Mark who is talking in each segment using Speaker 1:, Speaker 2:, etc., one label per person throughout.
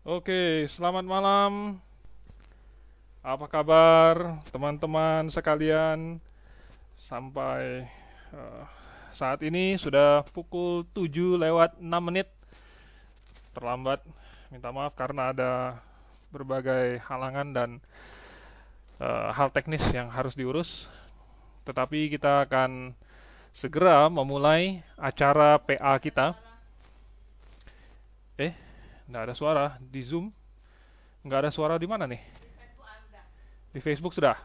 Speaker 1: Oke, selamat malam. Apa kabar teman-teman sekalian? Sampai eh, saat ini sudah pukul 7 lewat 6 menit. Terlambat. Minta maaf karena ada berbagai halangan dan hal teknis yang harus diurus. Tetapi kita akan segera memulai acara PA kita. Eh, nggak ada suara di Zoom. Nggak ada suara di mana nih? Di Facebook sudah?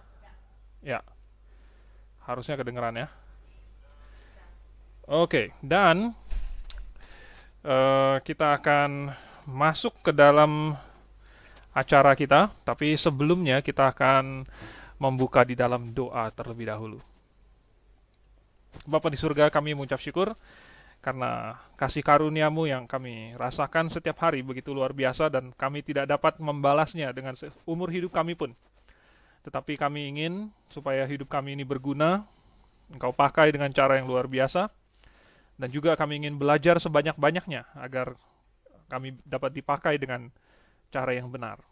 Speaker 1: Ya, harusnya kedengeran ya. Oke, dan kita akan masuk ke dalam acara kita, tapi sebelumnya kita akan membuka di dalam doa terlebih dahulu. Bapa di surga, kami mengucap syukur karena kasih karuniamu yang kami rasakan setiap hari begitu luar biasa dan kami tidak dapat membalasnya dengan umur hidup kami pun. Tetapi kami ingin supaya hidup kami ini berguna, Engkau pakai dengan cara yang luar biasa, dan juga kami ingin belajar sebanyak-banyaknya agar kami dapat dipakai dengan cara yang benar.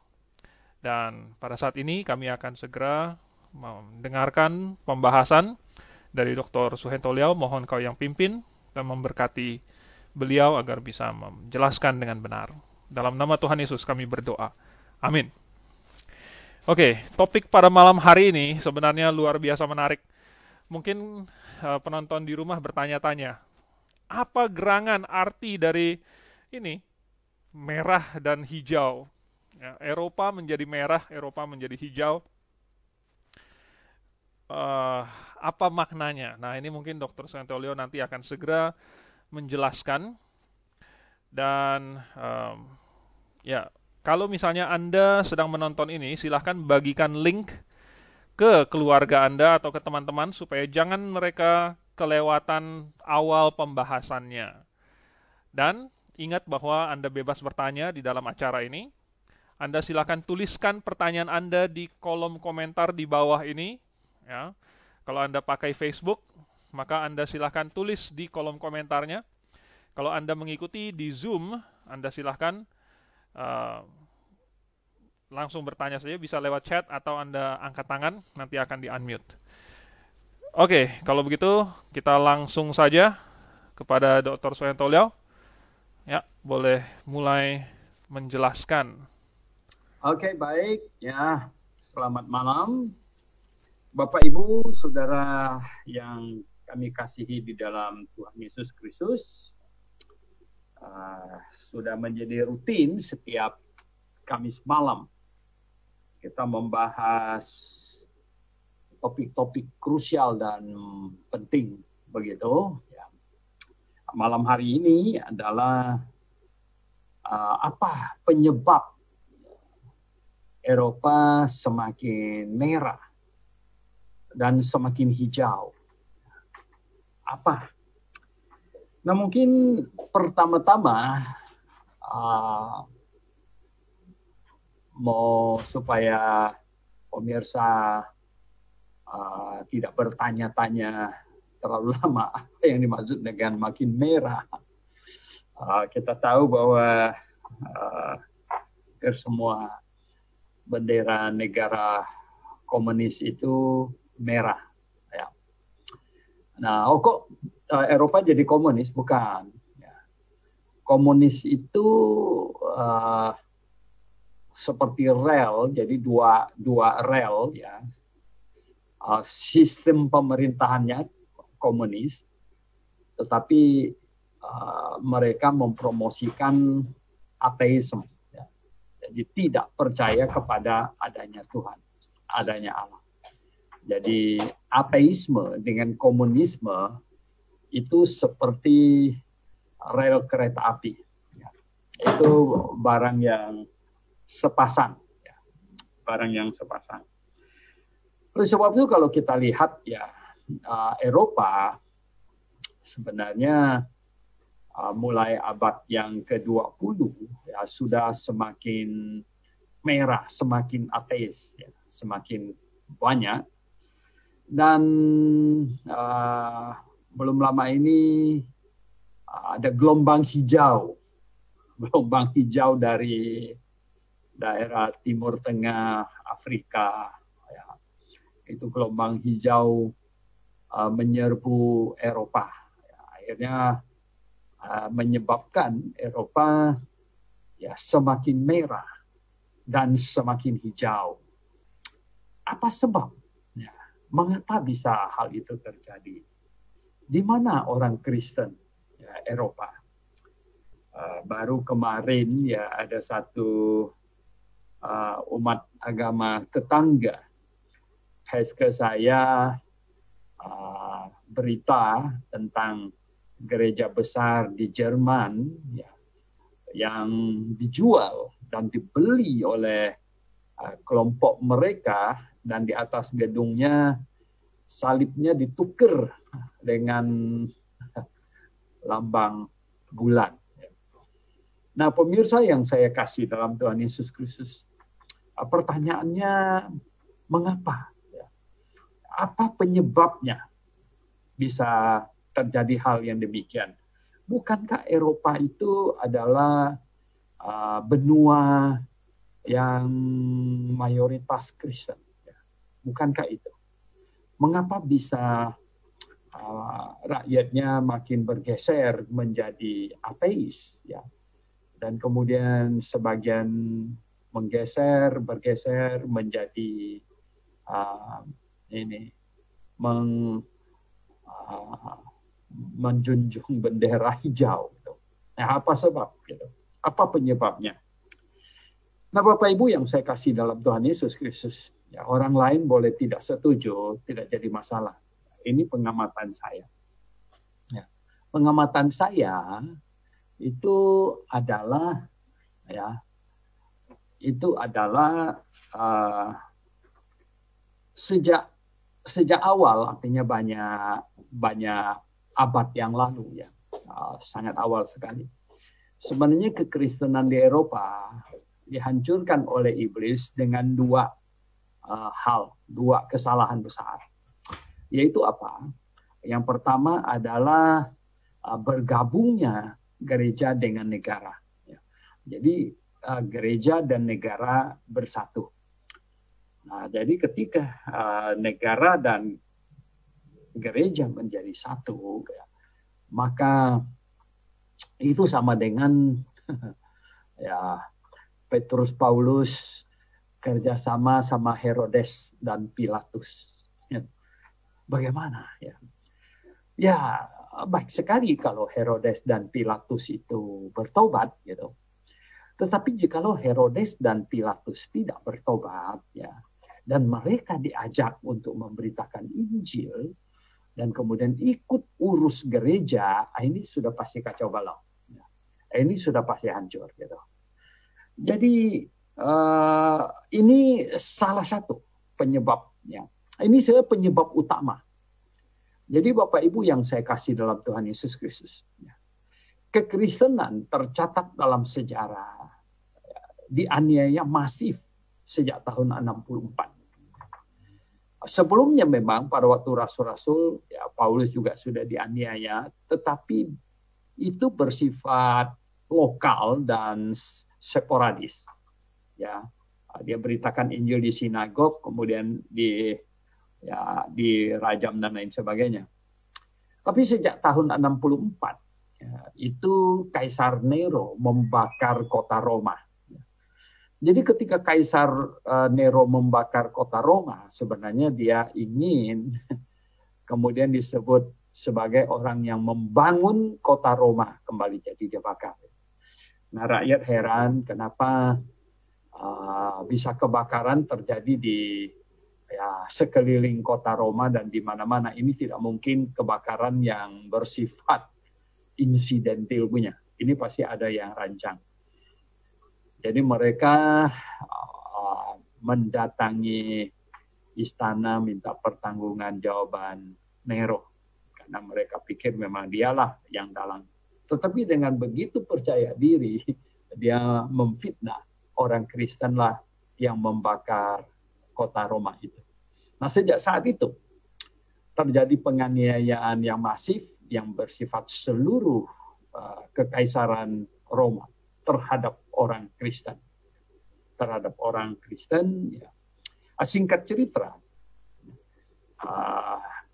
Speaker 1: Dan pada saat ini kami akan segera mendengarkan pembahasan dari Dr. Suhento Liao. Mohon kau yang pimpin dan memberkati beliau agar bisa menjelaskan dengan benar. Dalam nama Tuhan Yesus kami berdoa. Amin. Oke, topik pada malam hari ini sebenarnya luar biasa menarik. Mungkin penonton di rumah bertanya-tanya, apa gerangan arti dari ini merah dan hijau? Ya, Eropa menjadi merah, Eropa menjadi hijau. Uh, apa maknanya? Nah, ini mungkin Dr. Santolio nanti akan segera menjelaskan. Dan ya, kalau misalnya Anda sedang menonton ini, silahkan bagikan link ke keluarga Anda atau ke teman-teman supaya jangan mereka kelewatan awal pembahasannya. Dan ingat bahwa Anda bebas bertanya di dalam acara ini. Anda silakan tuliskan pertanyaan Anda di kolom komentar di bawah ini. Ya. Kalau Anda pakai Facebook, maka Anda silakan tulis di kolom komentarnya. Kalau Anda mengikuti di Zoom, Anda silakan uh, langsung bertanya saja, bisa lewat chat atau Anda angkat tangan, nanti akan di-unmute. Oke, kalau begitu kita langsung saja kepada Dr. Suhento Liao. Ya, boleh mulai menjelaskan.
Speaker 2: Oke, baik. Ya, selamat malam. Bapak, Ibu, Saudara yang kami kasihi di dalam Tuhan Yesus Kristus. Sudah menjadi rutin setiap Kamis malam kita membahas topik-topik krusial dan penting begitu. Ya. Malam hari ini adalah apa penyebab Eropa semakin merah dan semakin hijau. Apa? Nah, mungkin pertama-tama mau supaya pemirsa tidak bertanya-tanya terlalu lama apa yang dimaksud dengan makin merah. Kita tahu bahwa semua bendera negara komunis itu merah. Ya. Nah, kok Eropa jadi komunis? Bukan. Ya. Komunis itu seperti rel, jadi dua rel ya. Sistem pemerintahannya komunis, tetapi mereka mempromosikan ateisme. Ya. Jadi tidak percaya kepada adanya Tuhan, adanya Allah. Jadi ateisme dengan komunisme itu seperti rel kereta api. Ya. Itu barang yang sepasang. Ya. Barang yang sepasang. Oleh sebab itu kalau kita lihat ya Eropa sebenarnya mulai abad yang ke-20 ya, sudah semakin merah, semakin ateis, ya, semakin banyak. Dan belum lama ini ada gelombang hijau dari daerah Timur Tengah, Afrika. Ya. Itu gelombang hijau menyerbu Eropa. Ya, akhirnya menyebabkan Eropa ya semakin merah dan semakin hijau. Apa sebab? Ya, mengapa bisa hal itu terjadi? Di mana orang Kristen ya, Eropa? Baru kemarin ya ada satu umat agama tetangga teks ke saya berita tentang gereja besar di Jerman ya, yang dijual dan dibeli oleh kelompok mereka, dan di atas gedungnya salibnya ditukar dengan lambang bulan. Nah, pemirsa yang saya kasih dalam Tuhan Yesus Kristus, pertanyaannya mengapa? Apa penyebabnya bisa terjadi hal yang demikian? Bukankah Eropa itu adalah benua yang mayoritas Kristen? Bukankah itu? Mengapa bisa rakyatnya makin bergeser menjadi ateis? Ya. Dan kemudian sebagian bergeser menjadi menjunjung bendera hijau. Nah, apa sebab? Gitu. Apa penyebabnya? Nah, Bapak Ibu yang saya kasih dalam Tuhan Yesus Kristus, ya, orang lain boleh tidak setuju, tidak jadi masalah. Ini pengamatan saya. Ya. Pengamatan saya itu adalah sejak awal, artinya banyak abad yang lalu ya, sangat awal sekali. Sebenarnya kekristenan di Eropa dihancurkan oleh iblis dengan dua kesalahan besar. Yaitu apa? Yang pertama adalah bergabungnya gereja dengan negara. Jadi gereja dan negara bersatu. Nah, jadi ketika negara dan gereja menjadi satu, maka itu sama dengan ya Petrus Paulus kerjasama sama Herodes dan Pilatus. Bagaimana ya? Ya, baik sekali kalau Herodes dan Pilatus itu bertobat gitu. Tetapi jikalau Herodes dan Pilatus tidak bertobat ya, dan mereka diajak untuk memberitakan Injil dan kemudian ikut urus gereja, ini sudah pasti kacau balau. Ini sudah pasti hancur gitu. Jadi ini salah satu penyebabnya. Ini sebenarnya penyebab utama. Jadi Bapak Ibu yang saya kasih dalam Tuhan Yesus Kristus, kekristenan tercatat dalam sejarah dianiaya masif sejak tahun 64. Sebelumnya memang pada waktu rasul-rasul, ya Paulus juga sudah dianiaya, tetapi itu bersifat lokal dan sporadis. Ya, dia beritakan Injil di sinagog, kemudian dirajam dan lain sebagainya. Tapi sejak tahun 64 ya, itu Kaisar Nero membakar kota Roma. Jadi ketika Kaisar Nero membakar kota Roma, sebenarnya dia ingin kemudian disebut sebagai orang yang membangun kota Roma kembali, jadi dia bakar. Nah, rakyat heran kenapa bisa kebakaran terjadi di sekeliling kota Roma dan di mana-mana. Ini tidak mungkin kebakaran yang bersifat insidental punya. Ini pasti ada yang rancang. Jadi mereka mendatangi istana minta pertanggungan jawaban Nero. Karena mereka pikir memang dialah yang dalang. Tetapi dengan begitu percaya diri, dia memfitnah orang Kristen lah yang membakar kota Roma itu. Nah, sejak saat itu terjadi penganiayaan yang masif yang bersifat seluruh kekaisaran Roma terhadap orang Kristen. terhadap orang Kristen. Ya. Singkat cerita,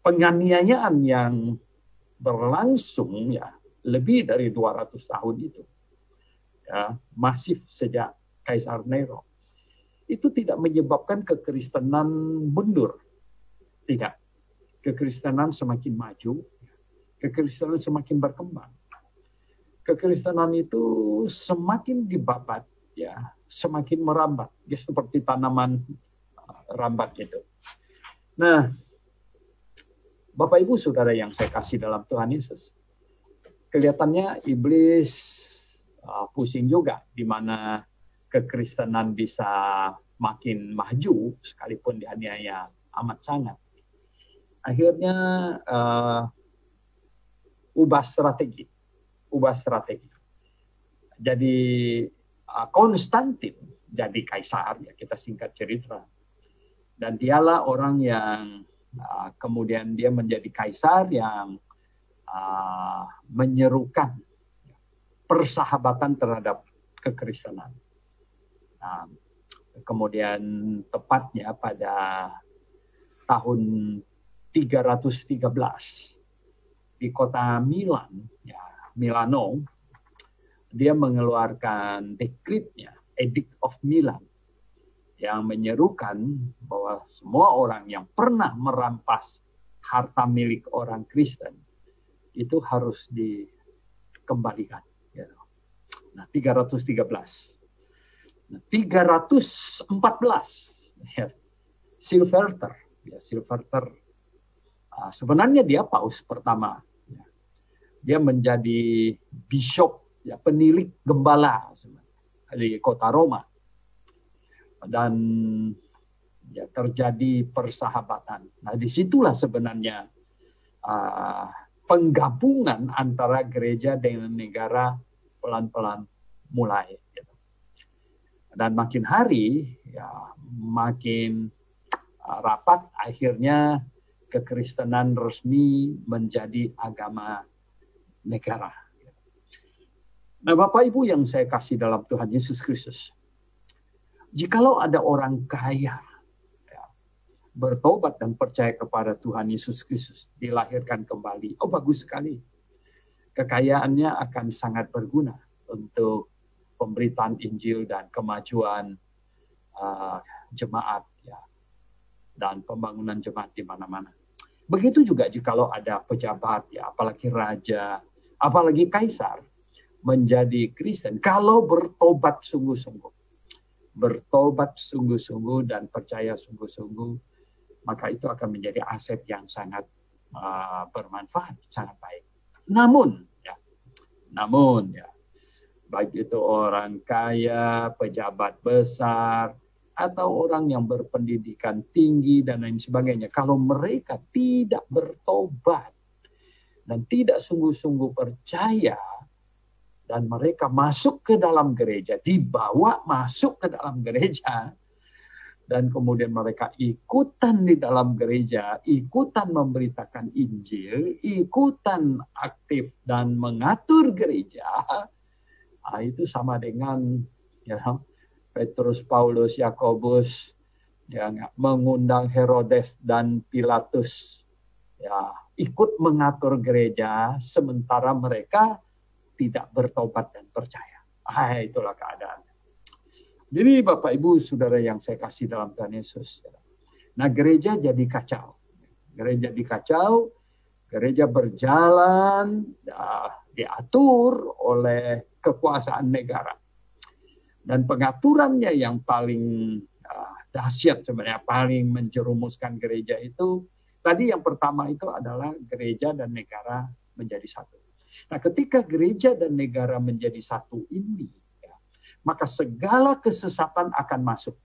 Speaker 2: penganiayaan yang berlangsung ya lebih dari 200 tahun itu, ya, masif sejak Kaisar Nero, itu tidak menyebabkan kekristenan mundur. Tidak. Kekristenan semakin maju, kekristenan semakin berkembang. Kekristenan itu semakin dibabat, ya, semakin merambat, ya, seperti tanaman rambat itu. Nah, Bapak Ibu Saudara yang saya kasih dalam Tuhan Yesus, kelihatannya iblis pusing juga di mana kekristenan bisa makin maju sekalipun dianiaya amat sangat. Akhirnya ubah strategi. Jadi Konstantin jadi kaisar, ya kita singkat cerita. Dan dialah orang yang kemudian dia menjadi kaisar yang menyerukan persahabatan terhadap kekristenan. Kemudian tepatnya pada tahun 313 di kota Milan, ya, Milano, dia mengeluarkan dekretnya, Edict of Milan, yang menyerukan bahwa semua orang yang pernah merampas harta milik orang Kristen itu harus dikembalikan. Nah, 313. Nah, 314, ya, Silverter. Ya, Silverter sebenarnya dia paus pertama. Ya. Dia menjadi bishop, ya, penilik gembala di kota Roma. Dan ya, terjadi persahabatan. Nah, disitulah sebenarnya penggabungan antara gereja dengan negara pelan-pelan mulai. Gitu. Dan makin hari, ya, makin rapat, akhirnya kekristenan resmi menjadi agama negara. Nah, Bapak Ibu yang saya kasih dalam Tuhan Yesus Kristus, jikalau ada orang kaya, ya, bertobat dan percaya kepada Tuhan Yesus Kristus, dilahirkan kembali, oh bagus sekali. Kekayaannya akan sangat berguna untuk pemberitaan Injil dan kemajuan jemaat, ya, dan pembangunan jemaat di mana-mana. Begitu juga jikalau ada pejabat, ya, apalagi raja, apalagi kaisar, menjadi Kristen, kalau bertobat sungguh-sungguh, dan percaya sungguh-sungguh, maka itu akan menjadi aset yang sangat bermanfaat, sangat baik. Namun, ya, baik itu orang kaya, pejabat besar, atau orang yang berpendidikan tinggi dan lain sebagainya, kalau mereka tidak bertobat dan tidak sungguh-sungguh percaya, dan mereka masuk ke dalam gereja, dibawa masuk ke dalam gereja, dan kemudian mereka ikutan di dalam gereja, ikutan memberitakan Injil, ikutan aktif dan mengatur gereja, itu sama dengan, ya, Petrus, Paulus, Yakobus yang mengundang Herodes dan Pilatus, ya, ikut mengatur gereja sementara mereka tidak bertobat dan percaya. Itulah keadaan. Jadi Bapak Ibu Saudara yang saya kasih dalam Tuhan Yesus. Nah, gereja jadi kacau. Gereja berjalan, diatur oleh kekuasaan negara. Dan pengaturannya yang paling dahsyat sebenarnya, paling menjerumuskan gereja itu, tadi yang pertama itu adalah gereja dan negara menjadi satu. Nah, ketika gereja dan negara menjadi satu ini, ya, maka segala kesesatan akan masuk.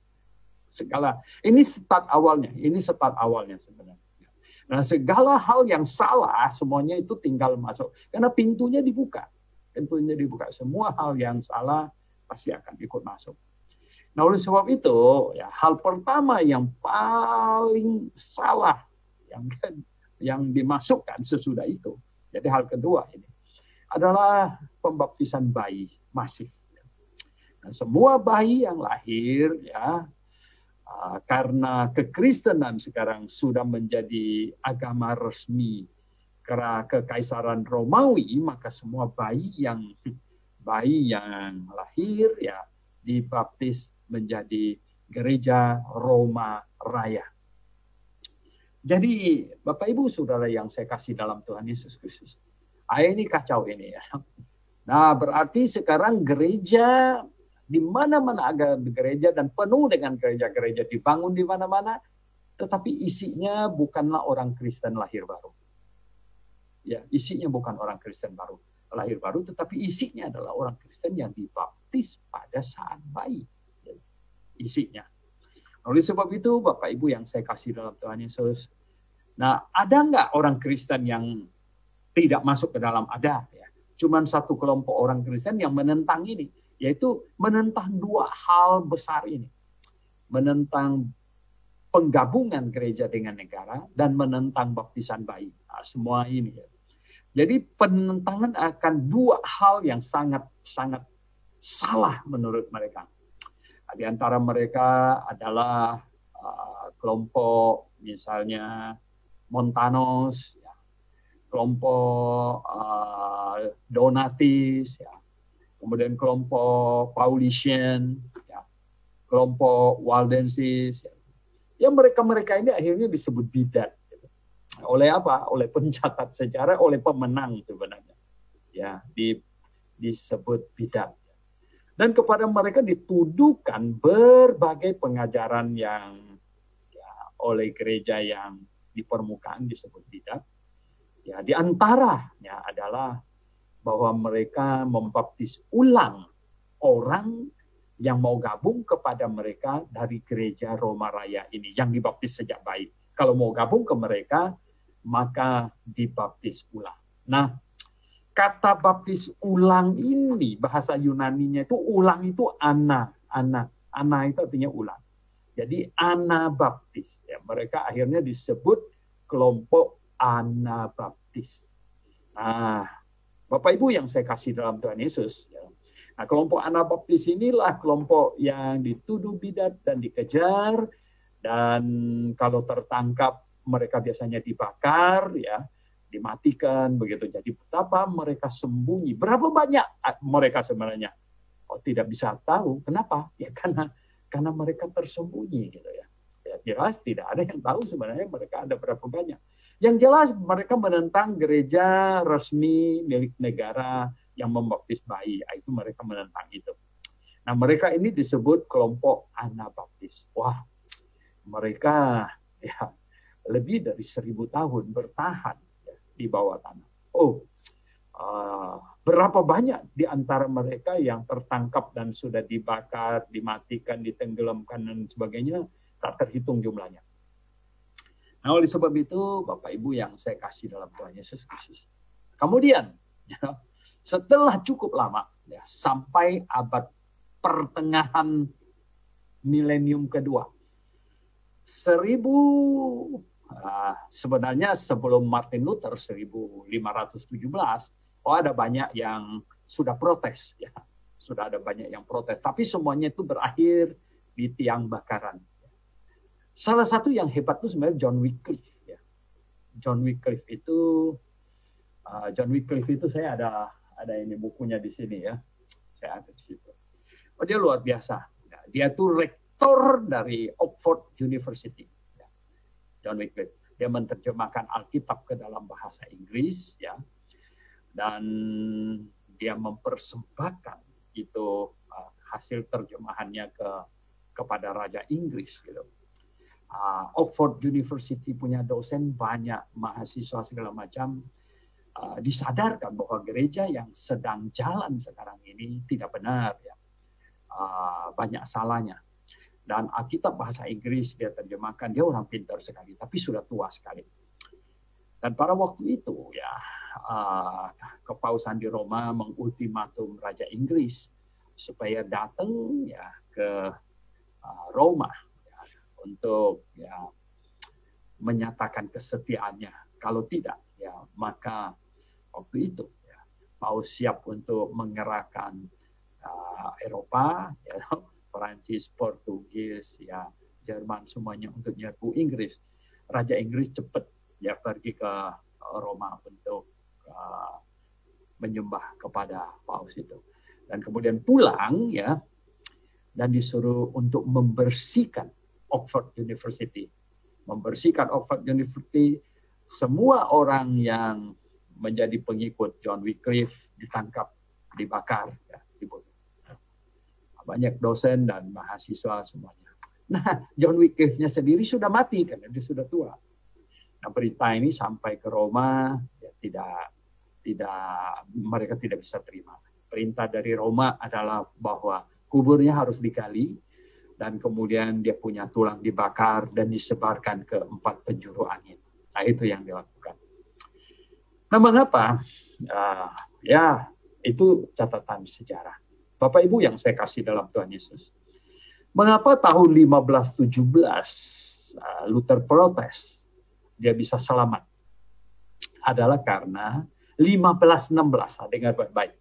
Speaker 2: Ini start awalnya sebenarnya. Nah, segala hal yang salah semuanya itu tinggal masuk, karena pintunya dibuka. Semua hal yang salah pasti akan ikut masuk. Nah, oleh sebab itu, ya, hal pertama yang paling salah yang dimasukkan sesudah itu. Jadi hal kedua ini adalah pembaptisan bayi masif. Semua bayi yang lahir ya karena kekristenan sekarang sudah menjadi agama resmi karena kekaisaran Romawi, maka semua bayi yang lahir ya dibaptis menjadi gereja Roma Raya. Jadi Bapak Ibu Saudara yang saya kasih dalam Tuhan Yesus Kristus, ini kacau ini ya. Nah, berarti sekarang gereja di mana-mana ada gereja dan penuh dengan gereja-gereja dibangun di mana-mana, tetapi isinya bukanlah orang Kristen lahir baru. Ya, isinya bukan orang Kristen baru lahir baru, tetapi isinya adalah orang Kristen yang dibaptis pada saat bayi. Isinya. Oleh sebab itu, Bapak Ibu yang saya kasih dalam Tuhan Yesus, nah ada nggak orang Kristen yang tidak masuk ke dalam? Ada. Ya. Cuman satu kelompok orang Kristen yang menentang ini, yaitu menentang dua hal besar ini. Menentang penggabungan gereja dengan negara dan menentang baptisan bayi. Nah, semua ini. Ya. Jadi penentangan akan dua hal yang sangat-sangat salah menurut mereka. Di antara mereka adalah kelompok misalnya Montanos, ya, kelompok Donatis, ya, kemudian kelompok Paulician, ya, kelompok Waldensis. Ya, mereka-mereka ini akhirnya disebut bidat. Oleh apa? Oleh pencatat sejarah, oleh pemenang sebenarnya. Ya, disebut bidat. Dan kepada mereka dituduhkan berbagai pengajaran yang ya, oleh gereja yang di permukaan disebut bidat. Ya, di antaranya adalah bahwa mereka membaptis ulang orang yang mau gabung kepada mereka dari gereja Roma Raya ini, yang dibaptis sejak bayi. Kalau mau gabung ke mereka, maka dibaptis ulang. Nah, kata baptis ulang ini, bahasa Yunaninya itu ulang itu ana itu artinya ulang. Jadi anabaptis. Ya, mereka akhirnya disebut kelompok anabaptis. Nah, Bapak Ibu yang saya kasih dalam Tuhan Yesus. Ya. Nah, kelompok anabaptis inilah kelompok yang dituduh bidat dan dikejar. Dan kalau tertangkap, mereka biasanya dibakar, ya, dimatikan begitu. Jadi betapa mereka sembunyi. Berapa banyak mereka sebenarnya? Oh, tidak bisa tahu. Kenapa? Ya karena mereka tersembunyi gitu ya. Ya jelas tidak ada yang tahu sebenarnya mereka ada berapa banyak. Yang jelas mereka menentang gereja resmi milik negara yang membaptis bayi. Itu mereka menentang itu. Nah, mereka ini disebut kelompok Anabaptis. Wah, mereka ya lebih dari 1000 tahun bertahan ya, di bawah tanah. Berapa banyak di antara mereka yang tertangkap dan sudah dibakar, dimatikan, ditenggelamkan dan sebagainya, tak terhitung jumlahnya. Nah, oleh sebab itu, Bapak Ibu yang saya kasih dalam Tuhan Yesus Kristus. Kemudian, ya, setelah cukup lama, ya, sampai abad pertengahan milenium kedua, sebenarnya sebelum Martin Luther 1517, ada banyak yang sudah protes, ya, sudah ada banyak yang protes. Tapi semuanya itu berakhir di tiang bakaran. Salah satu yang hebat itu sebenarnya John Wycliffe. Ya. John Wycliffe itu saya ada ini bukunya di sini ya, saya ada di situ. Dia luar biasa. Ya, dia tuh rektor dari Oxford University. John Wycliffe. Dia menerjemahkan Alkitab ke dalam bahasa Inggris, ya, dan dia mempersembahkan itu hasil terjemahannya kepada Raja Inggris. Gitu. Oxford University punya dosen banyak, mahasiswa segala macam, disadarkan bahwa gereja yang sedang jalan sekarang ini tidak benar, ya, banyak salahnya. Dan Alkitab bahasa Inggris dia terjemahkan, dia orang pintar sekali, tapi sudah tua sekali. Dan pada waktu itu ya kepausan di Roma mengultimatum Raja Inggris supaya datang ya ke Roma ya, untuk ya menyatakan kesetiaannya. Kalau tidak ya maka waktu itu ya, Paus siap untuk mengerahkan Eropa, ya, Perancis, Portugis, ya, Jerman, semuanya untuk nyerbu Inggris. Raja Inggris cepat ya pergi ke Roma untuk menyembah kepada paus itu. Dan kemudian pulang ya, dan disuruh untuk membersihkan Oxford University. Membersihkan Oxford University, semua orang yang menjadi pengikut John Wycliffe ditangkap, dibakar, ya, dibunuh. Banyak dosen dan mahasiswa semuanya. Nah, John Wycliffe-nya sendiri sudah mati karena dia sudah tua. Nah, berita ini sampai ke Roma, ya, mereka tidak bisa terima. Perintah dari Roma adalah bahwa kuburnya harus digali dan kemudian dia punya tulang dibakar dan disebarkan ke 4 penjuru angin. Nah, itu yang dilakukan. Nah, mengapa? Ya, itu catatan sejarah. Bapak Ibu yang saya kasih dalam Tuhan Yesus. Mengapa tahun 1517 Luther protes, dia bisa selamat? Adalah karena 1516, dengar baik-baik.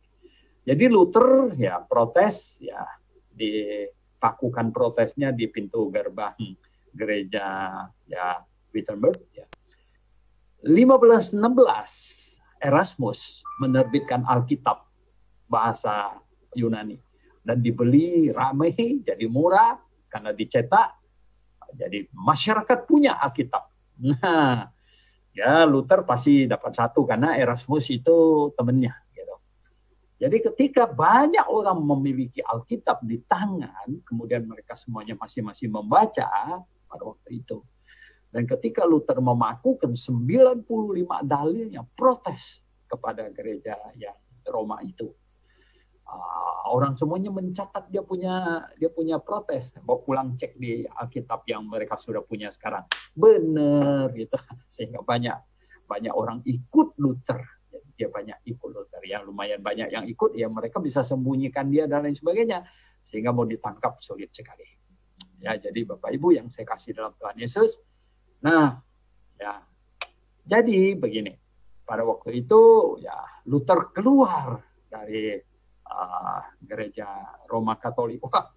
Speaker 2: Jadi Luther ya protes, ya dipakukan protesnya di pintu gerbang gereja ya Wittenberg. Ya. 1516 Erasmus menerbitkan Alkitab bahasa Yunani dan dibeli ramai, jadi murah karena dicetak, jadi masyarakat punya Alkitab. Nah, ya Luther pasti dapat satu karena Erasmus itu temannya. Gitu. Jadi ketika banyak orang memiliki Alkitab di tangan, kemudian mereka semuanya masing-masing membaca pada waktu itu. Dan ketika Luther memakukan 95 dalil yang protes kepada gereja yang Roma itu, orang semuanya mencatat dia punya protes. Bawa pulang cek di Alkitab yang mereka sudah punya sekarang. Benar gitu. Sehingga banyak orang ikut Luther. Jadi dia banyak ikut Luther. Yang lumayan banyak yang ikut, ya mereka bisa sembunyikan dia dan lain sebagainya. Sehingga mau ditangkap sulit sekali. Ya, jadi Bapak Ibu yang saya kasih dalam Tuhan Yesus. Nah, ya. Jadi begini. Pada waktu itu ya Luther keluar dari gereja Roma Katolik. Wah,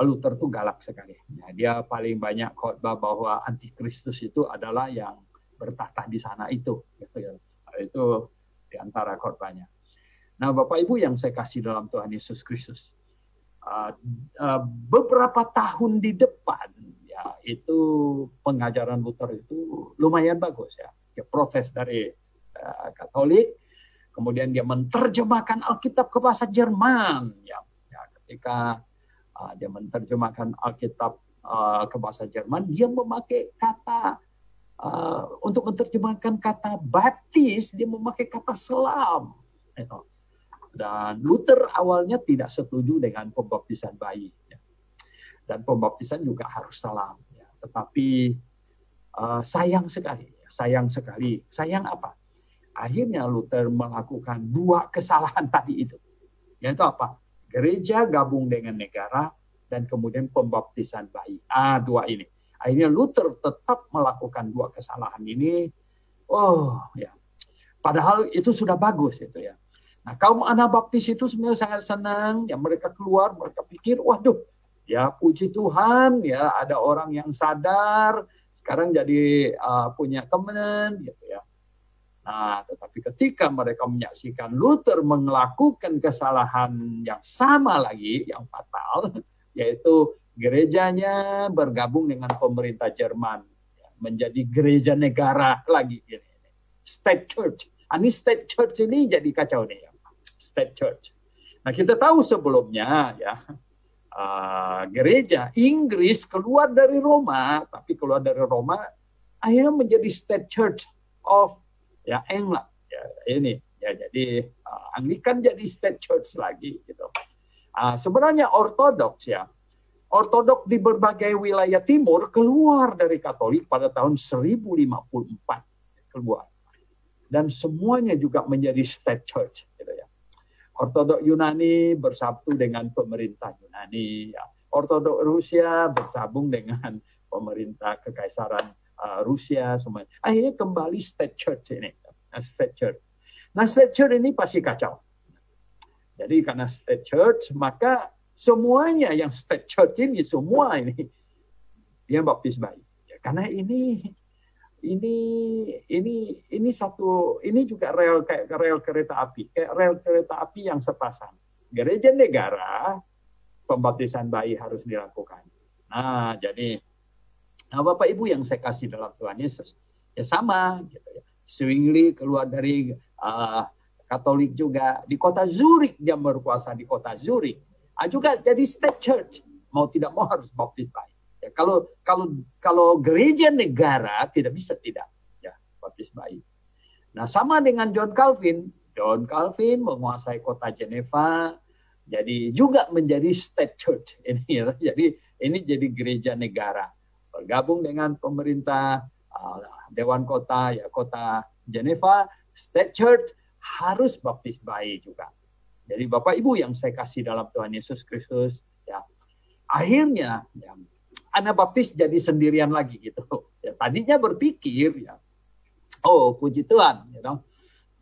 Speaker 2: Luther itu galak sekali. Ya, dia paling banyak khotbah bahwa antikristus itu adalah yang bertahta di sana itu. Itu di antara khotbahnya. Nah, Bapak Ibu yang saya kasih dalam Tuhan Yesus Kristus, beberapa tahun di depan, ya itu pengajaran Luther itu lumayan bagus ya. Dia protes dari Katolik. Kemudian dia menerjemahkan Alkitab ke bahasa Jerman. Ya, ketika dia menerjemahkan Alkitab ke bahasa Jerman, dia memakai kata untuk menerjemahkan kata baptis, dia memakai kata selam. Dan Luther awalnya tidak setuju dengan pembaptisan bayi. Ya. Dan pembaptisan juga harus selam. Ya. Tetapi sayang sekali. Sayang apa? Akhirnya Luther melakukan 2 kesalahan tadi itu. Yaitu apa? Gereja gabung dengan negara dan kemudian pembaptisan bayi. 2 ini. Akhirnya Luther tetap melakukan 2 kesalahan ini. Oh, ya. Padahal itu sudah bagus itu ya. Nah, kaum Anabaptis itu sebenarnya sangat senang. Ya, mereka keluar, mereka pikir, waduh, ya puji Tuhan, ya ada orang yang sadar, sekarang jadi punya teman, gitu ya. Nah, tetapi ketika mereka menyaksikan Luther melakukan kesalahan yang sama lagi, yang fatal, yaitu gerejanya bergabung dengan pemerintah Jerman, menjadi gereja negara lagi, state church. Ini state church ini jadi kacau nih, state church. Nah, kita tahu sebelumnya ya gereja Inggris keluar dari Roma, tapi keluar dari Roma akhirnya menjadi state church of ya England ya, ini ya, jadi Anglikan jadi state church lagi gitu. Sebenarnya ortodoks di berbagai wilayah timur keluar dari Katolik pada tahun 1054 keluar, dan semuanya juga menjadi state church gitu ya. Ortodoks Yunani bersatu dengan pemerintah Yunani ya. Ortodoks Rusia bersambung dengan pemerintah kekaisaran Rusia semuanya. Akhirnya kembali state church ini, state church. Nah, state church ini pasti kacau. Jadi karena state church, maka semuanya yang state church ini, semua ini dia baptis bayi. Ya, karena ini satu, ini juga kayak rel kereta api, kayak rel kereta api yang sepasang. Gereja negara, pembaptisan bayi harus dilakukan. Nah, jadi Bapak Ibu yang saya kasih dalam Tuhan Yesus, ya sama gitu ya. Zwingli keluar dari Katolik juga, di kota Zurich dia berkuasa di kota Zurich. Juga jadi state church, mau tidak mau harus baptis bayi. Ya, kalau gereja negara tidak bisa tidak ya baptis bayi. Nah, sama dengan John Calvin. John Calvin menguasai kota Geneva, jadi juga menjadi state church ini ya. Jadi ini jadi gereja negara. Bergabung dengan pemerintah dewan kota ya, kota Geneva, state church harus baptis bayi juga. Jadi Bapak Ibu yang saya kasih dalam Tuhan Yesus Kristus ya. Akhirnya ya, anak baptis jadi sendirian lagi gitu. Ya, tadinya berpikir ya, oh puji Tuhan, you know.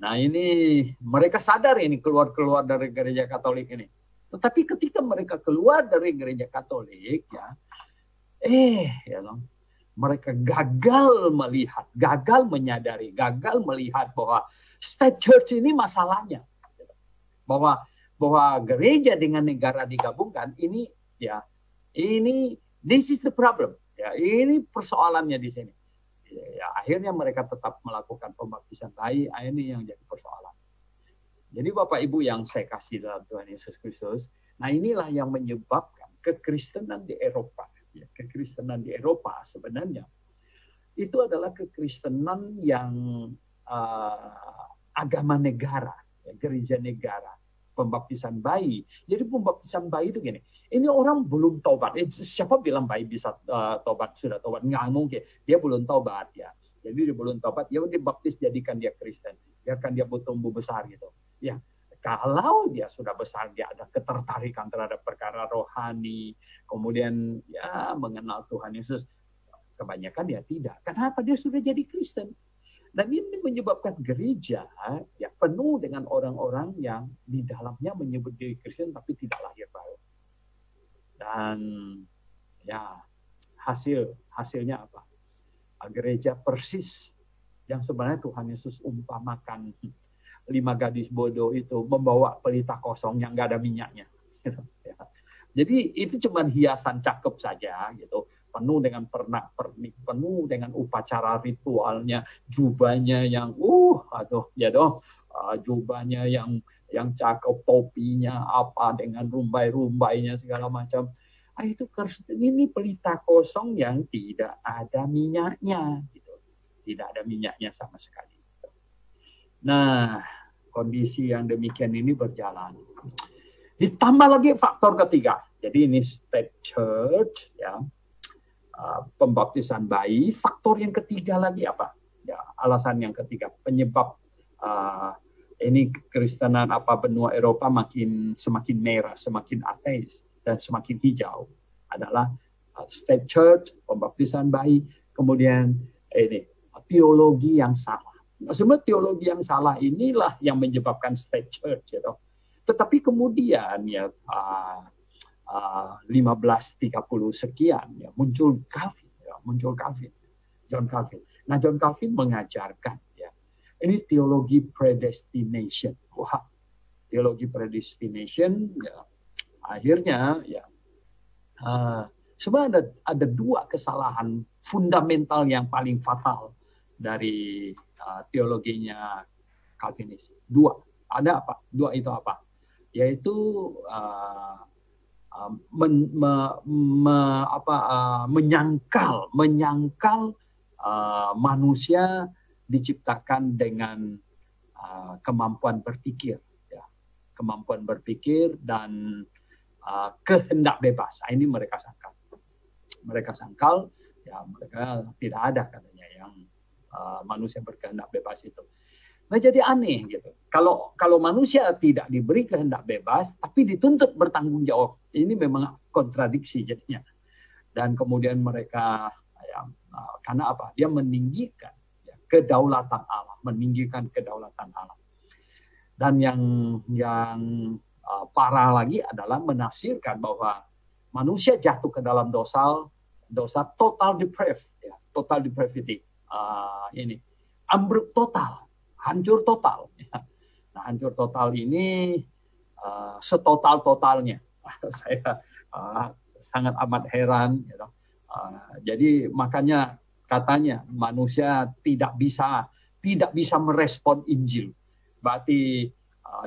Speaker 2: Nah ini mereka sadar ini keluar dari gereja Katolik ini. Tetapi ketika mereka keluar dari gereja Katolik ya, you know, mereka gagal melihat, gagal menyadari, gagal melihat bahwa state church ini masalahnya, bahwa gereja dengan negara digabungkan ini ya, ini this is the problem. Ya, ini persoalannya di sini. Ya, akhirnya mereka tetap melakukan pembaptisan bayi, ini yang jadi persoalan. Jadi Bapak Ibu yang saya kasih dalam Tuhan Yesus Kristus, nah inilah yang menyebabkan kekristenan di Eropa. Ya, kekristenan di Eropa sebenarnya itu adalah kekristenan yang agama negara, ya, gereja negara. Pembaptisan bayi. Jadi pembaptisan bayi itu gini, ini orang belum tobat. Siapa bilang bayi bisa tobat, sudah tobat? Nggak mungkin. Dia belum tobat ya. Jadi dia belum tobat, ya dibaptis jadikan dia Kristen. Biarkan dia bertumbuh besar gitu. Ya, kalau dia sudah besar, dia ada ketertarikan terhadap perkara rohani, kemudian ya mengenal Tuhan Yesus. Kebanyakan dia tidak. Kenapa? Dia sudah jadi Kristen. Dan ini menyebabkan gereja ya penuh dengan orang-orang yang di dalamnya menyebut diri Kristen tapi tidak lahir baru. Dan ya hasilnya apa? Gereja persis yang sebenarnya Tuhan Yesus umpamakan 5 gadis bodoh itu membawa pelita kosong yang nggak ada minyaknya. Gitu, ya. Jadi itu cuma hiasan cakep saja gitu. Penuh dengan pernak-pernik, penuh dengan upacara ritualnya, jubahnya yang jubahnya yang cakep, topinya apa dengan rumbai-rumbainya segala macam. Itu ini pelita kosong yang tidak ada minyaknya gitu. Tidak ada minyaknya sama sekali. Nah, kondisi yang demikian ini berjalan. Ditambah lagi faktor ketiga. Jadi ini state church ya. Pembaptisan bayi. Faktor yang ketiga lagi apa? Ya, alasan yang ketiga penyebab ini kekristenan benua Eropa semakin merah, semakin ateis dan semakin hijau adalah state church, pembaptisan bayi, kemudian ini teologi yang salah. Sebenarnya teologi yang salah inilah yang menyebabkan state church, gitu. Tetapi kemudian ya 1530 sekian ya muncul Calvin, John Calvin. Nah, John Calvin mengajarkan ya ini teologi predestination. Wah, teologi predestination ya akhirnya ya sebenarnya ada 2 kesalahan fundamental yang paling fatal dari teologinya Calvinis. 2. Ada apa? 2 itu apa? Yaitu menyangkal manusia diciptakan dengan kemampuan berpikir, ya. Kemampuan berpikir dan kehendak bebas. Ini mereka sangkal, ya mereka tidak ada katanya yang manusia berkehendak bebas itu. Nah, jadi aneh gitu. Kalau manusia tidak diberi kehendak bebas, tapi dituntut bertanggung jawab, ini memang kontradiksi jadinya. Dan kemudian mereka, ya, karena apa? Dia meninggikan ya, kedaulatan Allah, meninggikan kedaulatan Allah. Dan yang parah lagi adalah menafsirkan bahwa manusia jatuh ke dalam dosa total depraved, ya, total depravity. Ini ambruk total, hancur total. Ya. Nah, hancur total ini setotal-totalnya. Saya sangat amat heran. You know. Jadi makanya katanya manusia tidak bisa merespon Injil. Berarti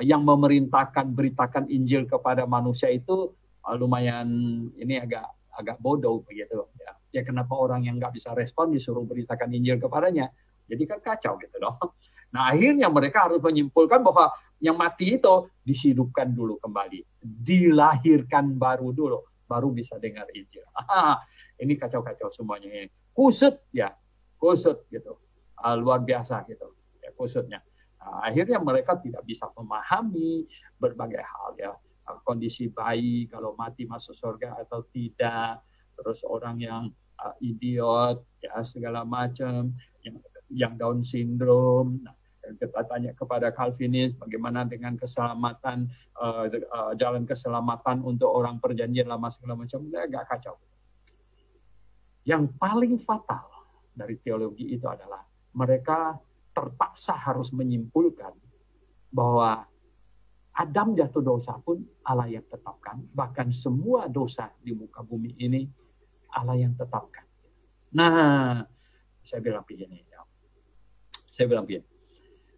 Speaker 2: yang memerintahkan beritakan Injil kepada manusia itu lumayan ini agak bodoh begitu. Ya kenapa orang yang nggak bisa respon disuruh beritakan Injil kepadanya? Jadi kan kacau gitu dong. Nah akhirnya mereka harus menyimpulkan bahwa yang mati itu dihidupkan dulu kembali, dilahirkan baru dulu, baru bisa dengar Injil. Ini kacau-kacau semuanya. Kusut gitu, luar biasa gitu, ya, kusutnya. Nah, akhirnya mereka tidak bisa memahami berbagai hal ya, kondisi bayi kalau mati masuk surga atau tidak, terus orang yang idiot ya segala macam, yang Down syndrome. Nah, kita tanya kepada Calvinis bagaimana dengan keselamatan, jalan keselamatan untuk orang perjanjian lama segala macam, agak kacau. Yang paling fatal dari teologi itu adalah mereka terpaksa harus menyimpulkan bahwa Adam jatuh dosa pun Allah yang tetapkan, bahkan semua dosa di muka bumi ini Allah yang tetapkan. Nah, saya bilang begini.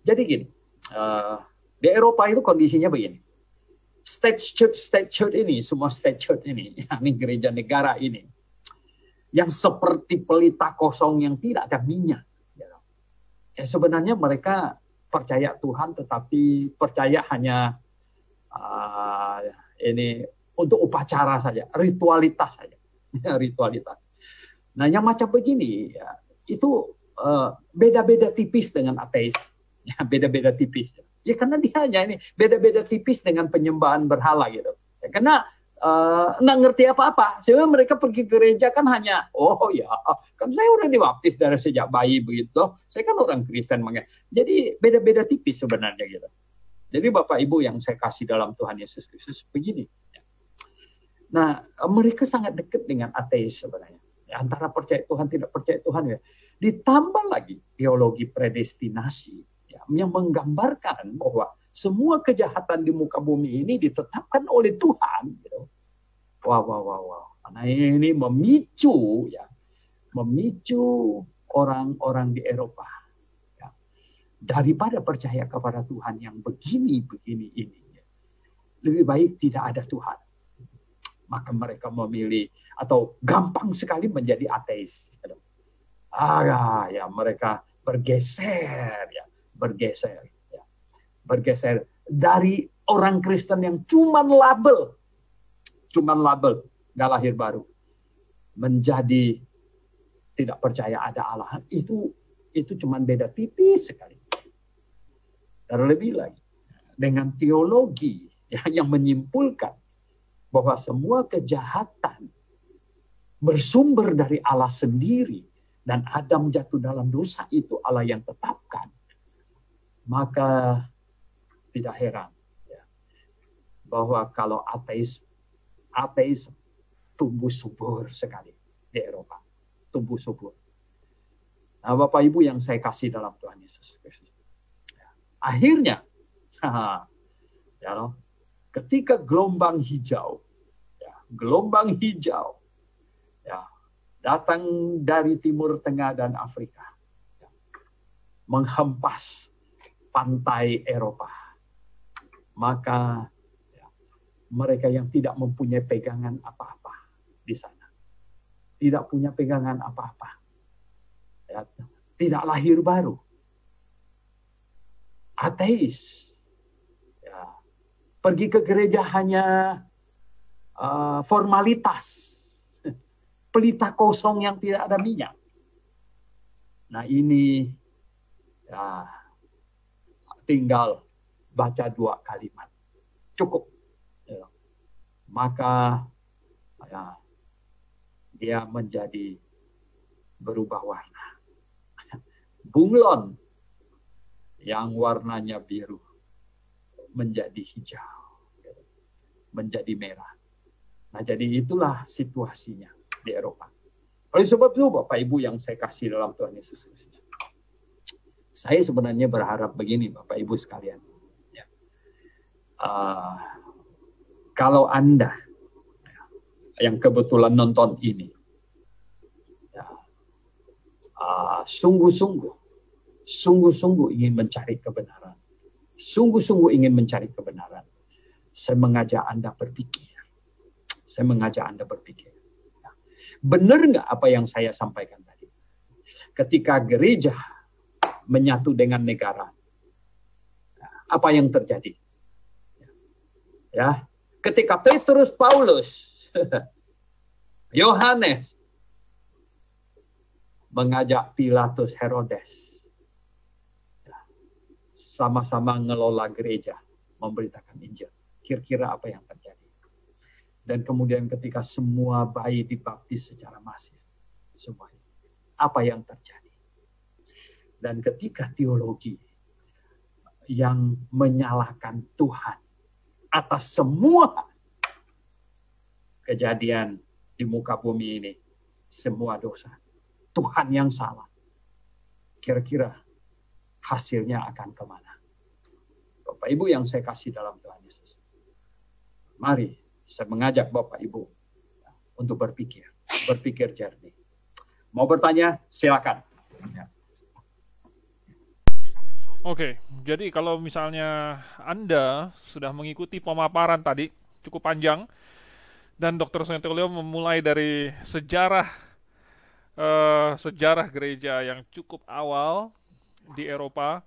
Speaker 2: Jadi gini, di Eropa itu kondisinya begini. State church ini, semua state church ini, yakni gereja negara ini, yang seperti pelita kosong yang tidak ada minyak. Ya, sebenarnya mereka percaya Tuhan, tetapi percaya hanya ini untuk upacara saja, ritualitas saja, ritualitas. Nah, yang macam begini, ya, itu beda-beda tipis dengan ateis, ya, beda-beda tipis. Ya karena dia hanya ini beda-beda tipis dengan penyembahan berhala gitu. Ya, karena nggak ngerti apa-apa. Sehingga mereka pergi ke gereja kan hanya, oh ya, kan saya udah dibaptis dari sejak bayi begitu. Saya kan orang Kristen makanya. Jadi beda-beda tipis sebenarnya gitu. Jadi Bapak Ibu yang saya kasih dalam Tuhan Yesus Kristus begini. Nah, mereka sangat dekat dengan ateis sebenarnya. Ya, antara percaya Tuhan tidak percaya Tuhan ya. Ditambah lagi teologi predestinasi ya, yang menggambarkan bahwa semua kejahatan di muka bumi ini ditetapkan oleh Tuhan. Gitu. Wow. Nah ini memicu orang-orang di Eropa ya, daripada percaya kepada Tuhan yang begini ini. Ya. Lebih baik tidak ada Tuhan. Maka mereka memilih atau gampang sekali menjadi ateis. Gitu. Ya mereka bergeser dari orang Kristen yang cuman label nggak lahir baru menjadi tidak percaya ada Allah. Itu cuman beda tipis sekali. Terlebih lagi dengan teologi ya, yang menyimpulkan bahwa semua kejahatan bersumber dari Allah sendiri dan Adam jatuh dalam dosa itu Allah yang tetapkan, maka tidak heran ya, bahwa kalau ateis tumbuh subur sekali di Eropa, tumbuh subur. Nah, Bapak Ibu yang saya kasih dalam Tuhan Yesus Kristus, ya, akhirnya, ya, ketika gelombang hijau ya, datang dari Timur Tengah dan Afrika, ya, menghempas pantai Eropa, maka ya, mereka yang tidak mempunyai pegangan apa-apa di sana, tidak punya pegangan apa-apa, ya, tidak lahir baru, ateis, ya, pergi ke gereja hanya formalitas, pelita kosong yang tidak ada minyak. Nah ini ya, tinggal baca 2 kalimat, cukup. Ya. Maka ya, dia menjadi berubah warna. Bunglon yang warnanya biru menjadi hijau. menjadi merah. Nah, jadi itulah situasinya di Eropa. Oleh sebab itu, Bapak Ibu yang saya kasih dalam Tuhan Yesus Kristus, saya sebenarnya berharap begini, Bapak Ibu sekalian. Ya. Kalau Anda yang kebetulan nonton ini, ya, sungguh-sungguh ingin mencari kebenaran, sungguh-sungguh ingin mencari kebenaran, saya mengajak Anda berpikir. Saya mengajak Anda berpikir. Benar nggak apa yang saya sampaikan tadi? Ketika gereja menyatu dengan negara, apa yang terjadi? Ya, ketika Petrus, Paulus, Yohanes mengajak Pilatus, Herodes, sama-sama ngelola gereja, memberitakan Injil. Kira-kira apa yang terjadi? Dan kemudian ketika semua bayi dibaptis secara masif, semuanya, apa yang terjadi? Dan ketika teologi yang menyalahkan Tuhan atas semua kejadian di muka bumi ini, semua dosa, Tuhan yang salah, kira-kira hasilnya akan kemana? Bapak Ibu yang saya kasih dalam Tuhan Yesus, mari saya mengajak Bapak Ibu untuk berpikir jernih. Mau bertanya? Silakan.
Speaker 1: Oke, jadi kalau misalnya Anda sudah mengikuti pemaparan tadi cukup panjang, dan Dr. Soentolio memulai dari sejarah gereja yang cukup awal di Eropa,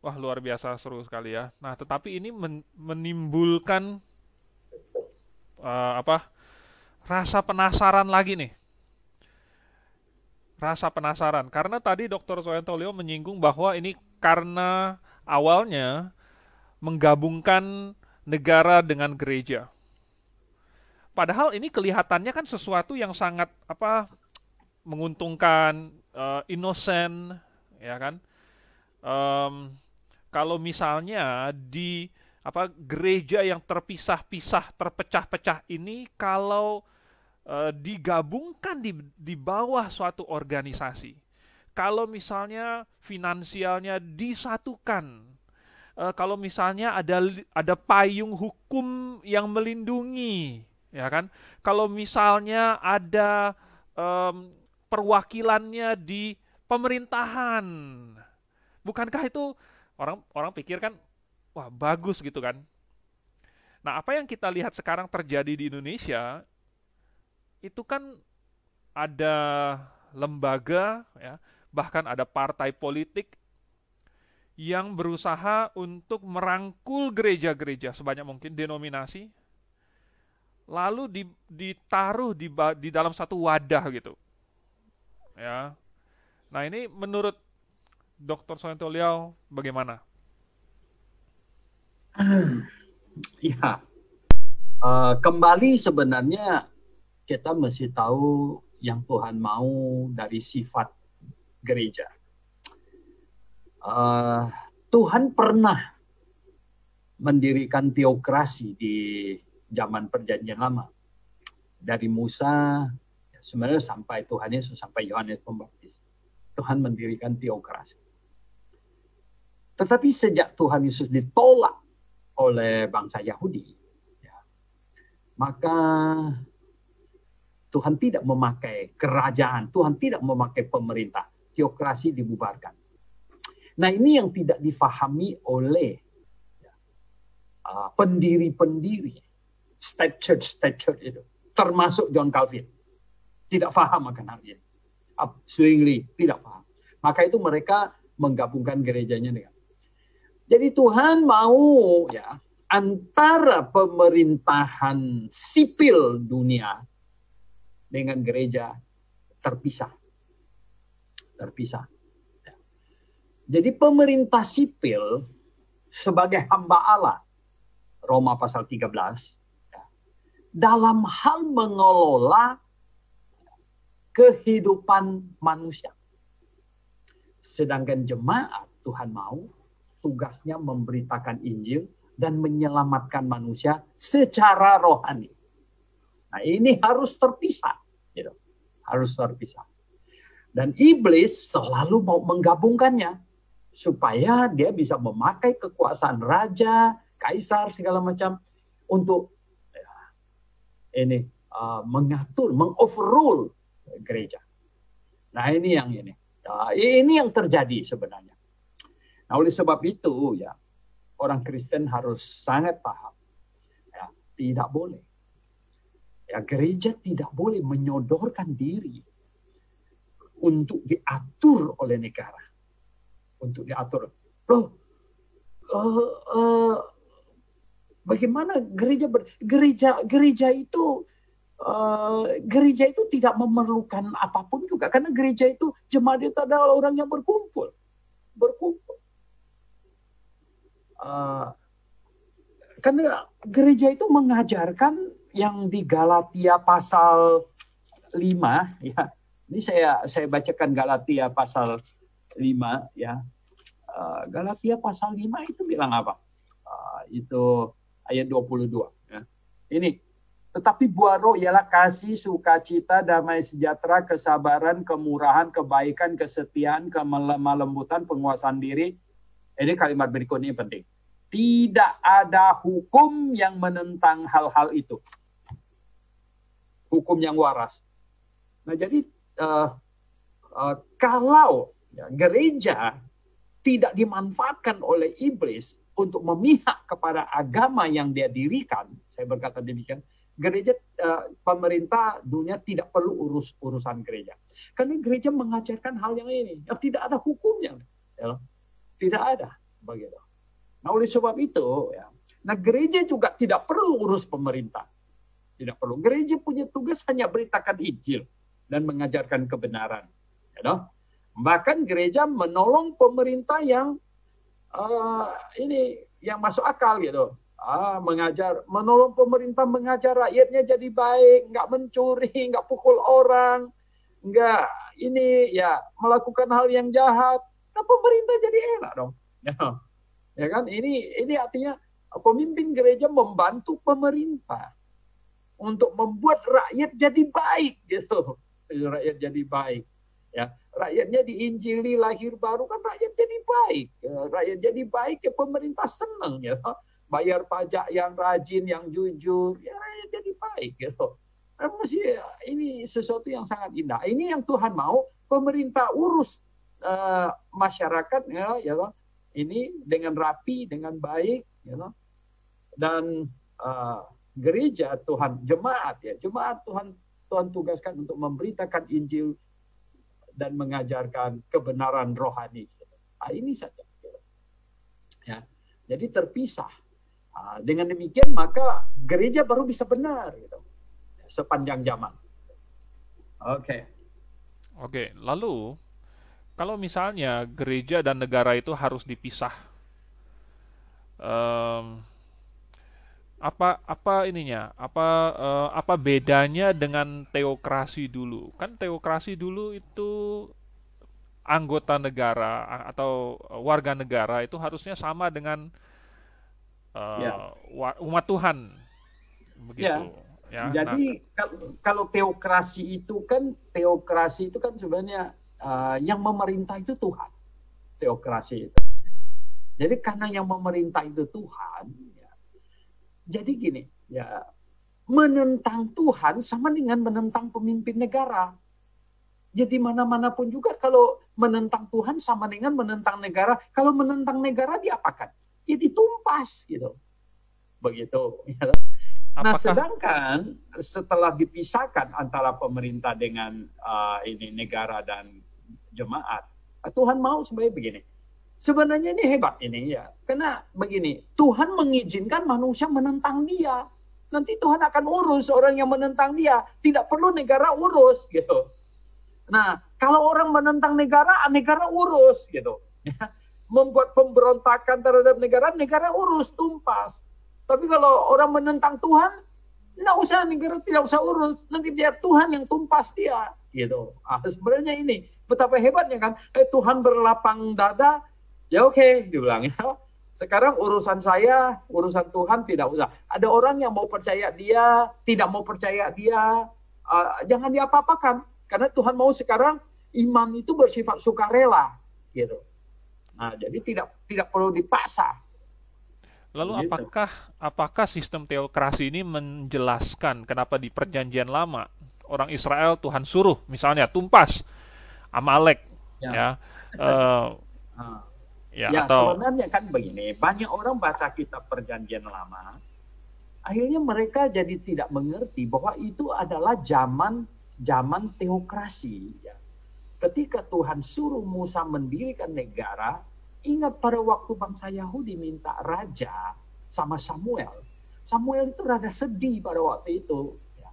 Speaker 1: wah luar biasa seru sekali ya. Nah, tetapi ini menimbulkan rasa penasaran lagi nih. Rasa penasaran. Karena tadi Dr. Soentolio menyinggung bahwa ini karena awalnya menggabungkan negara dengan gereja. Padahal ini kelihatannya kan sesuatu yang sangat menguntungkan, innocent, ya kan? Kalau misalnya di gereja yang terpisah-pisah, terpecah-pecah ini kalau digabungkan di bawah suatu organisasi, kalau misalnya finansialnya disatukan, kalau misalnya ada payung hukum yang melindungi, ya kan? Kalau misalnya ada perwakilannya di pemerintahan, bukankah itu orang pikir kan, wah bagus gitu kan. Nah, apa yang kita lihat sekarang terjadi di Indonesia, itu kan ada lembaga, ya, bahkan ada partai politik yang berusaha untuk merangkul gereja-gereja sebanyak mungkin, denominasi, lalu ditaruh di dalam satu wadah gitu. Ya. Nah, ini menurut Dr. Soentolio bagaimana?
Speaker 2: Ya, kembali sebenarnya kita mesti tahu yang Tuhan mau dari sifat gereja. Tuhan pernah mendirikan teokrasi di zaman Perjanjian Lama. Dari Musa, sebenarnya sampai Tuhan Yesus, sampai Yohanes Pembaptis. Tuhan mendirikan teokrasi. Tetapi sejak Tuhan Yesus ditolak oleh bangsa Yahudi, ya, maka Tuhan tidak memakai kerajaan, Tuhan tidak memakai pemerintah, teokrasi dibubarkan. Nah, ini yang tidak difahami oleh pendiri-pendiri state church itu, termasuk John Calvin. Tidak paham akan hal ini. Zwingli tidak paham. Maka itu mereka menggabungkan gerejanya dengan. Jadi Tuhan mau ya antara pemerintahan sipil dunia dengan gereja terpisah. Jadi pemerintah sipil sebagai hamba Allah, Roma pasal 13, ya, dalam hal mengelola kehidupan manusia. Sedangkan jemaat Tuhan mau tugasnya memberitakan Injil, dan menyelamatkan manusia secara rohani. Nah, ini harus terpisah, gitu. Harus terpisah. Dan iblis selalu mau menggabungkannya supaya dia bisa memakai kekuasaan raja, kaisar segala macam untuk mengatur, mengoverrule gereja. Nah, ini yang terjadi sebenarnya. Nah, oleh sebab itu ya, orang Kristen harus sangat paham. Ya, tidak boleh. Ya, gereja tidak boleh menyodorkan diri untuk diatur oleh negara. Untuk diatur. Loh, bagaimana gereja itu tidak memerlukan apapun juga, karena gereja itu jemaat itu adalah orang yang berkumpul. Karena gereja itu mengajarkan yang di Galatia pasal 5 ya. Ini saya bacakan Galatia pasal 5 ya. Galatia pasal 5 itu bilang apa? Itu ayat 22 ya. Ini, tetapi buah roh ialah kasih, sukacita, damai sejahtera, kesabaran, kemurahan, kebaikan, kesetiaan, kelemah lembutan, penguasaan diri. Ini kalimat berikutnya penting. Tidak ada hukum yang menentang hal-hal itu. Hukum yang waras. Nah, jadi kalau gereja tidak dimanfaatkan oleh iblis untuk memihak kepada agama yang dia dirikan, saya berkata demikian, gereja, pemerintah dunia tidak perlu urusan gereja. Karena gereja mengajarkan hal yang ini, yang tidak ada hukumnya. Ya, tidak ada. Begitu. Nah, oleh sebab itu, ya, nah gereja juga tidak perlu urus pemerintah. Tidak perlu. Gereja punya tugas hanya beritakan Injil dan mengajarkan kebenaran. Ya, bahkan gereja menolong pemerintah yang yang masuk akal gitu. Menolong pemerintah mengajar rakyatnya jadi baik, nggak mencuri, nggak pukul orang, nggak melakukan hal yang jahat. Nah, pemerintah jadi enak dong. Ya kan? Ini artinya pemimpin gereja membantu pemerintah untuk membuat rakyat jadi baik gitu. Rakyat jadi baik. Ya, rakyatnya diinjili lahir baru kan rakyat jadi baik. Ya, rakyat jadi baik ya pemerintah senang ya. Bayar pajak yang rajin, yang jujur, ya rakyat jadi baik gitu. Ini sesuatu yang sangat indah. Ini yang Tuhan mau, pemerintah urus masyarakat ya, ini dengan rapi, dengan baik, dan gereja Tuhan, jemaat Tuhan tugaskan untuk memberitakan Injil dan mengajarkan kebenaran rohani. Ini saja. Ya, jadi terpisah. Dengan demikian maka gereja baru bisa benar gitu, sepanjang zaman.
Speaker 1: Oke, lalu kalau misalnya gereja dan negara itu harus dipisah, apa bedanya dengan teokrasi dulu? Kan teokrasi dulu itu anggota negara atau warga negara itu harusnya sama dengan umat Tuhan, begitu. Ya,
Speaker 2: jadi kalau teokrasi itu kan sebenarnya yang memerintah itu Tuhan. Teokrasi itu. Jadi karena yang memerintah itu Tuhan, ya, jadi gini, ya, menentang Tuhan sama dengan menentang pemimpin negara. Jadi mana-mana pun juga kalau menentang Tuhan sama dengan menentang negara. Kalau menentang negara diapakan? Ya ditumpas gitu. Begitu. Ya. Nah, sedangkan setelah dipisahkan antara pemerintah dengan negara dan jemaat, Tuhan mau sebagai begini. Sebenarnya ini hebat ini ya. Karena begini, Tuhan mengizinkan manusia menentang dia. Nanti Tuhan akan urus orang yang menentang dia. Tidak perlu negara urus gitu. Nah, kalau orang menentang negara, negara urus gitu. Membuat pemberontakan terhadap negara, negara urus, tumpas. Tapi kalau orang menentang Tuhan, negara tidak usah urus. Nanti biar Tuhan yang tumpas dia. Gitu. Sebenarnya ini betapa hebatnya kan. Tuhan berlapang dada, ya oke, dibilang ya. Sekarang urusan saya, urusan Tuhan tidak usah. Ada orang yang mau percaya dia, tidak mau percaya dia, jangan diapa-apakan. Karena Tuhan mau sekarang iman itu bersifat sukarela, gitu. Nah, jadi tidak perlu dipaksa.
Speaker 1: Lalu
Speaker 2: Gitu.
Speaker 1: apakah sistem teokrasi ini menjelaskan kenapa di perjanjian lama orang Israel Tuhan suruh misalnya tumpas Amalek
Speaker 2: Ya.
Speaker 1: ya eh,
Speaker 2: Nah,
Speaker 1: ya
Speaker 2: ya
Speaker 1: atau
Speaker 2: sebenarnya kan begini, banyak orang baca kitab perjanjian lama, akhirnya mereka jadi tidak mengerti bahwa itu adalah zaman teokrasi. Ya. Ketika Tuhan suruh Musa mendirikan negara, ingat pada waktu bangsa Yahudi minta raja sama Samuel. Samuel itu rada sedih pada waktu itu. Ya.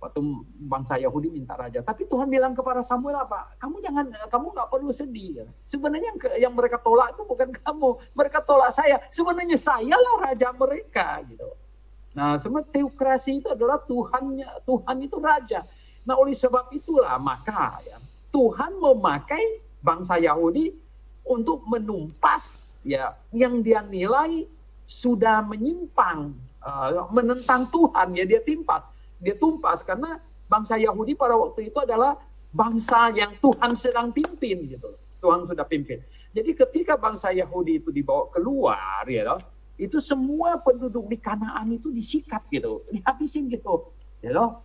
Speaker 2: Waktu bangsa Yahudi minta raja. Tapi Tuhan bilang kepada Samuel apa? Kamu nggak perlu sedih. Ya. Sebenarnya yang mereka tolak itu bukan kamu. Mereka tolak saya. Sebenarnya sayalah raja mereka. Gitu. Nah, sebenarnya teokrasi itu adalah Tuhan itu raja. Nah, oleh sebab itulah maka ya, Tuhan memakai bangsa Yahudi untuk menumpas ya yang dia nilai sudah menyimpang, menentang Tuhan ya dia tumpas karena bangsa Yahudi pada waktu itu adalah bangsa yang Tuhan sedang pimpin gitu. Tuhan sudah pimpin. Jadi ketika bangsa Yahudi itu dibawa keluar ya, itu semua penduduk di Kanaan itu disikat gitu, dihabisin gitu, ya loh.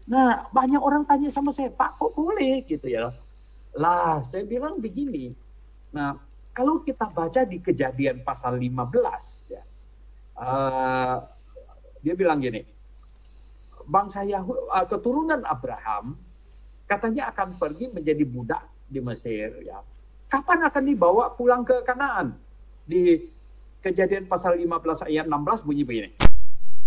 Speaker 2: Nah, banyak orang tanya sama saya, Pak, kok boleh gitu ya? Lah, saya bilang begini. Nah, kalau kita baca di Kejadian pasal 15, ya, dia bilang gini, bangsa Yahudi, keturunan Abraham, katanya akan pergi menjadi budak di Mesir. Ya. Kapan akan dibawa pulang ke Kanaan? Di Kejadian pasal 15 ayat 16 bunyi begini.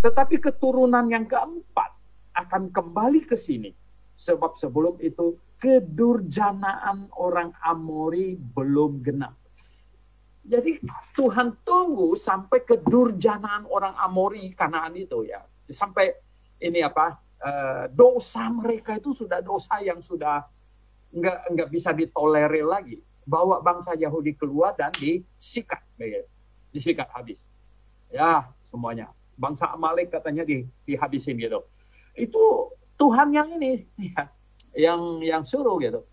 Speaker 2: Tetapi keturunan yang keempat akan kembali ke sini. Sebab sebelum itu kedurjanaan orang Amori belum genap. Jadi Tuhan tunggu sampai kedurjanaan orang Amori Kanaan itu ya. Sampai ini dosa mereka itu sudah dosa yang sudah nggak bisa ditolerir lagi. Bawa bangsa Yahudi keluar dan disikat. Disikat habis. Ya, semuanya. Bangsa Amalek katanya dihabisin gitu. Itu Tuhan yang ini ya, yang suruh gitu.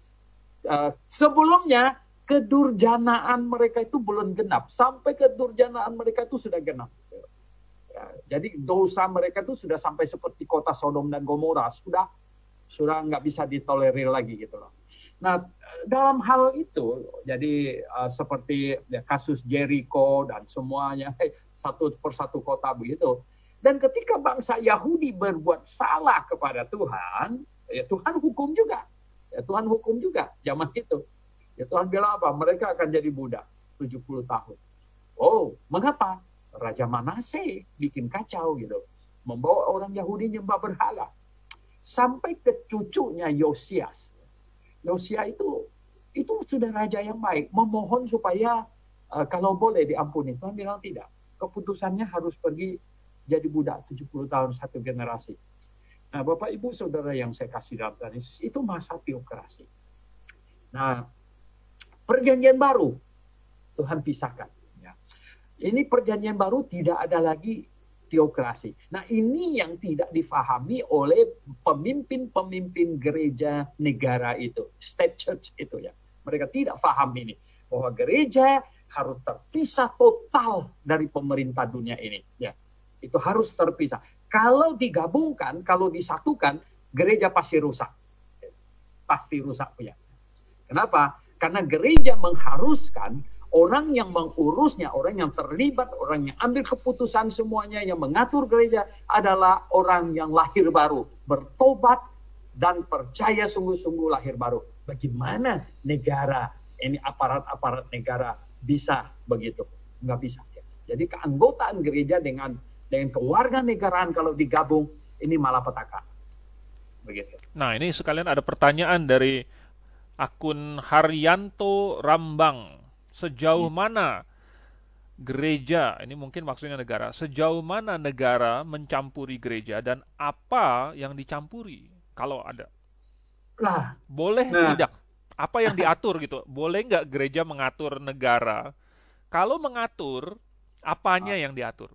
Speaker 2: Sebelumnya kedurjanaan mereka itu belum genap. Sampai kedurjanaan mereka itu sudah genap. Ya, jadi dosa mereka itu sudah sampai seperti kota Sodom dan Gomora. Sudah nggak bisa ditolerir lagi gitu loh. Nah, dalam hal itu, jadi seperti ya, kasus Jericho dan semuanya, satu persatu kota begitu. Dan ketika bangsa Yahudi berbuat salah kepada Tuhan, ya Tuhan hukum juga. Ya Tuhan hukum juga zaman itu. Ya Tuhan bilang apa? Mereka akan jadi budak 70 tahun. Oh, mengapa? Raja Manase bikin kacau gitu. Membawa orang Yahudi nyembah berhala. Sampai ke cucunya Yosias. Yosia itu sudah raja yang baik, memohon supaya kalau boleh diampuni. Tuhan bilang tidak. Keputusannya harus pergi jadi budak 70 tahun satu generasi. Nah, Bapak Ibu Saudara yang saya kasih dalam Tuhan Yesus, itu masa teokrasi. Nah, perjanjian baru Tuhan pisahkan. Ya. Ini perjanjian baru tidak ada lagi teokrasi. Nah, ini yang tidak difahami oleh pemimpin-pemimpin gereja negara itu, state church itu ya. Mereka tidak paham ini bahwa gereja harus terpisah total dari pemerintah dunia ini, ya. Itu harus terpisah. Kalau digabungkan, kalau disatukan, gereja pasti rusak. Pasti rusak punya. Kenapa? Karena gereja mengharuskan orang yang mengurusnya, orang yang terlibat, orang yang ambil keputusan semuanya, yang mengatur gereja adalah orang yang lahir baru, bertobat dan percaya sungguh-sungguh lahir baru. Bagaimana negara, ini aparat-aparat negara bisa begitu? Nggak bisa. Jadi keanggotaan gereja dengan kewarganegaraan kalau digabung, ini malapetaka. Begitu.
Speaker 1: Nah, ini sekalian ada pertanyaan dari akun Haryanto Rambang. Sejauh mana gereja, ini mungkin maksudnya negara, sejauh mana negara mencampuri gereja dan apa yang dicampuri kalau ada?
Speaker 2: Lah,
Speaker 1: boleh tidak? Apa yang diatur gitu? Boleh nggak gereja mengatur negara? Kalau mengatur, Apanya yang diatur?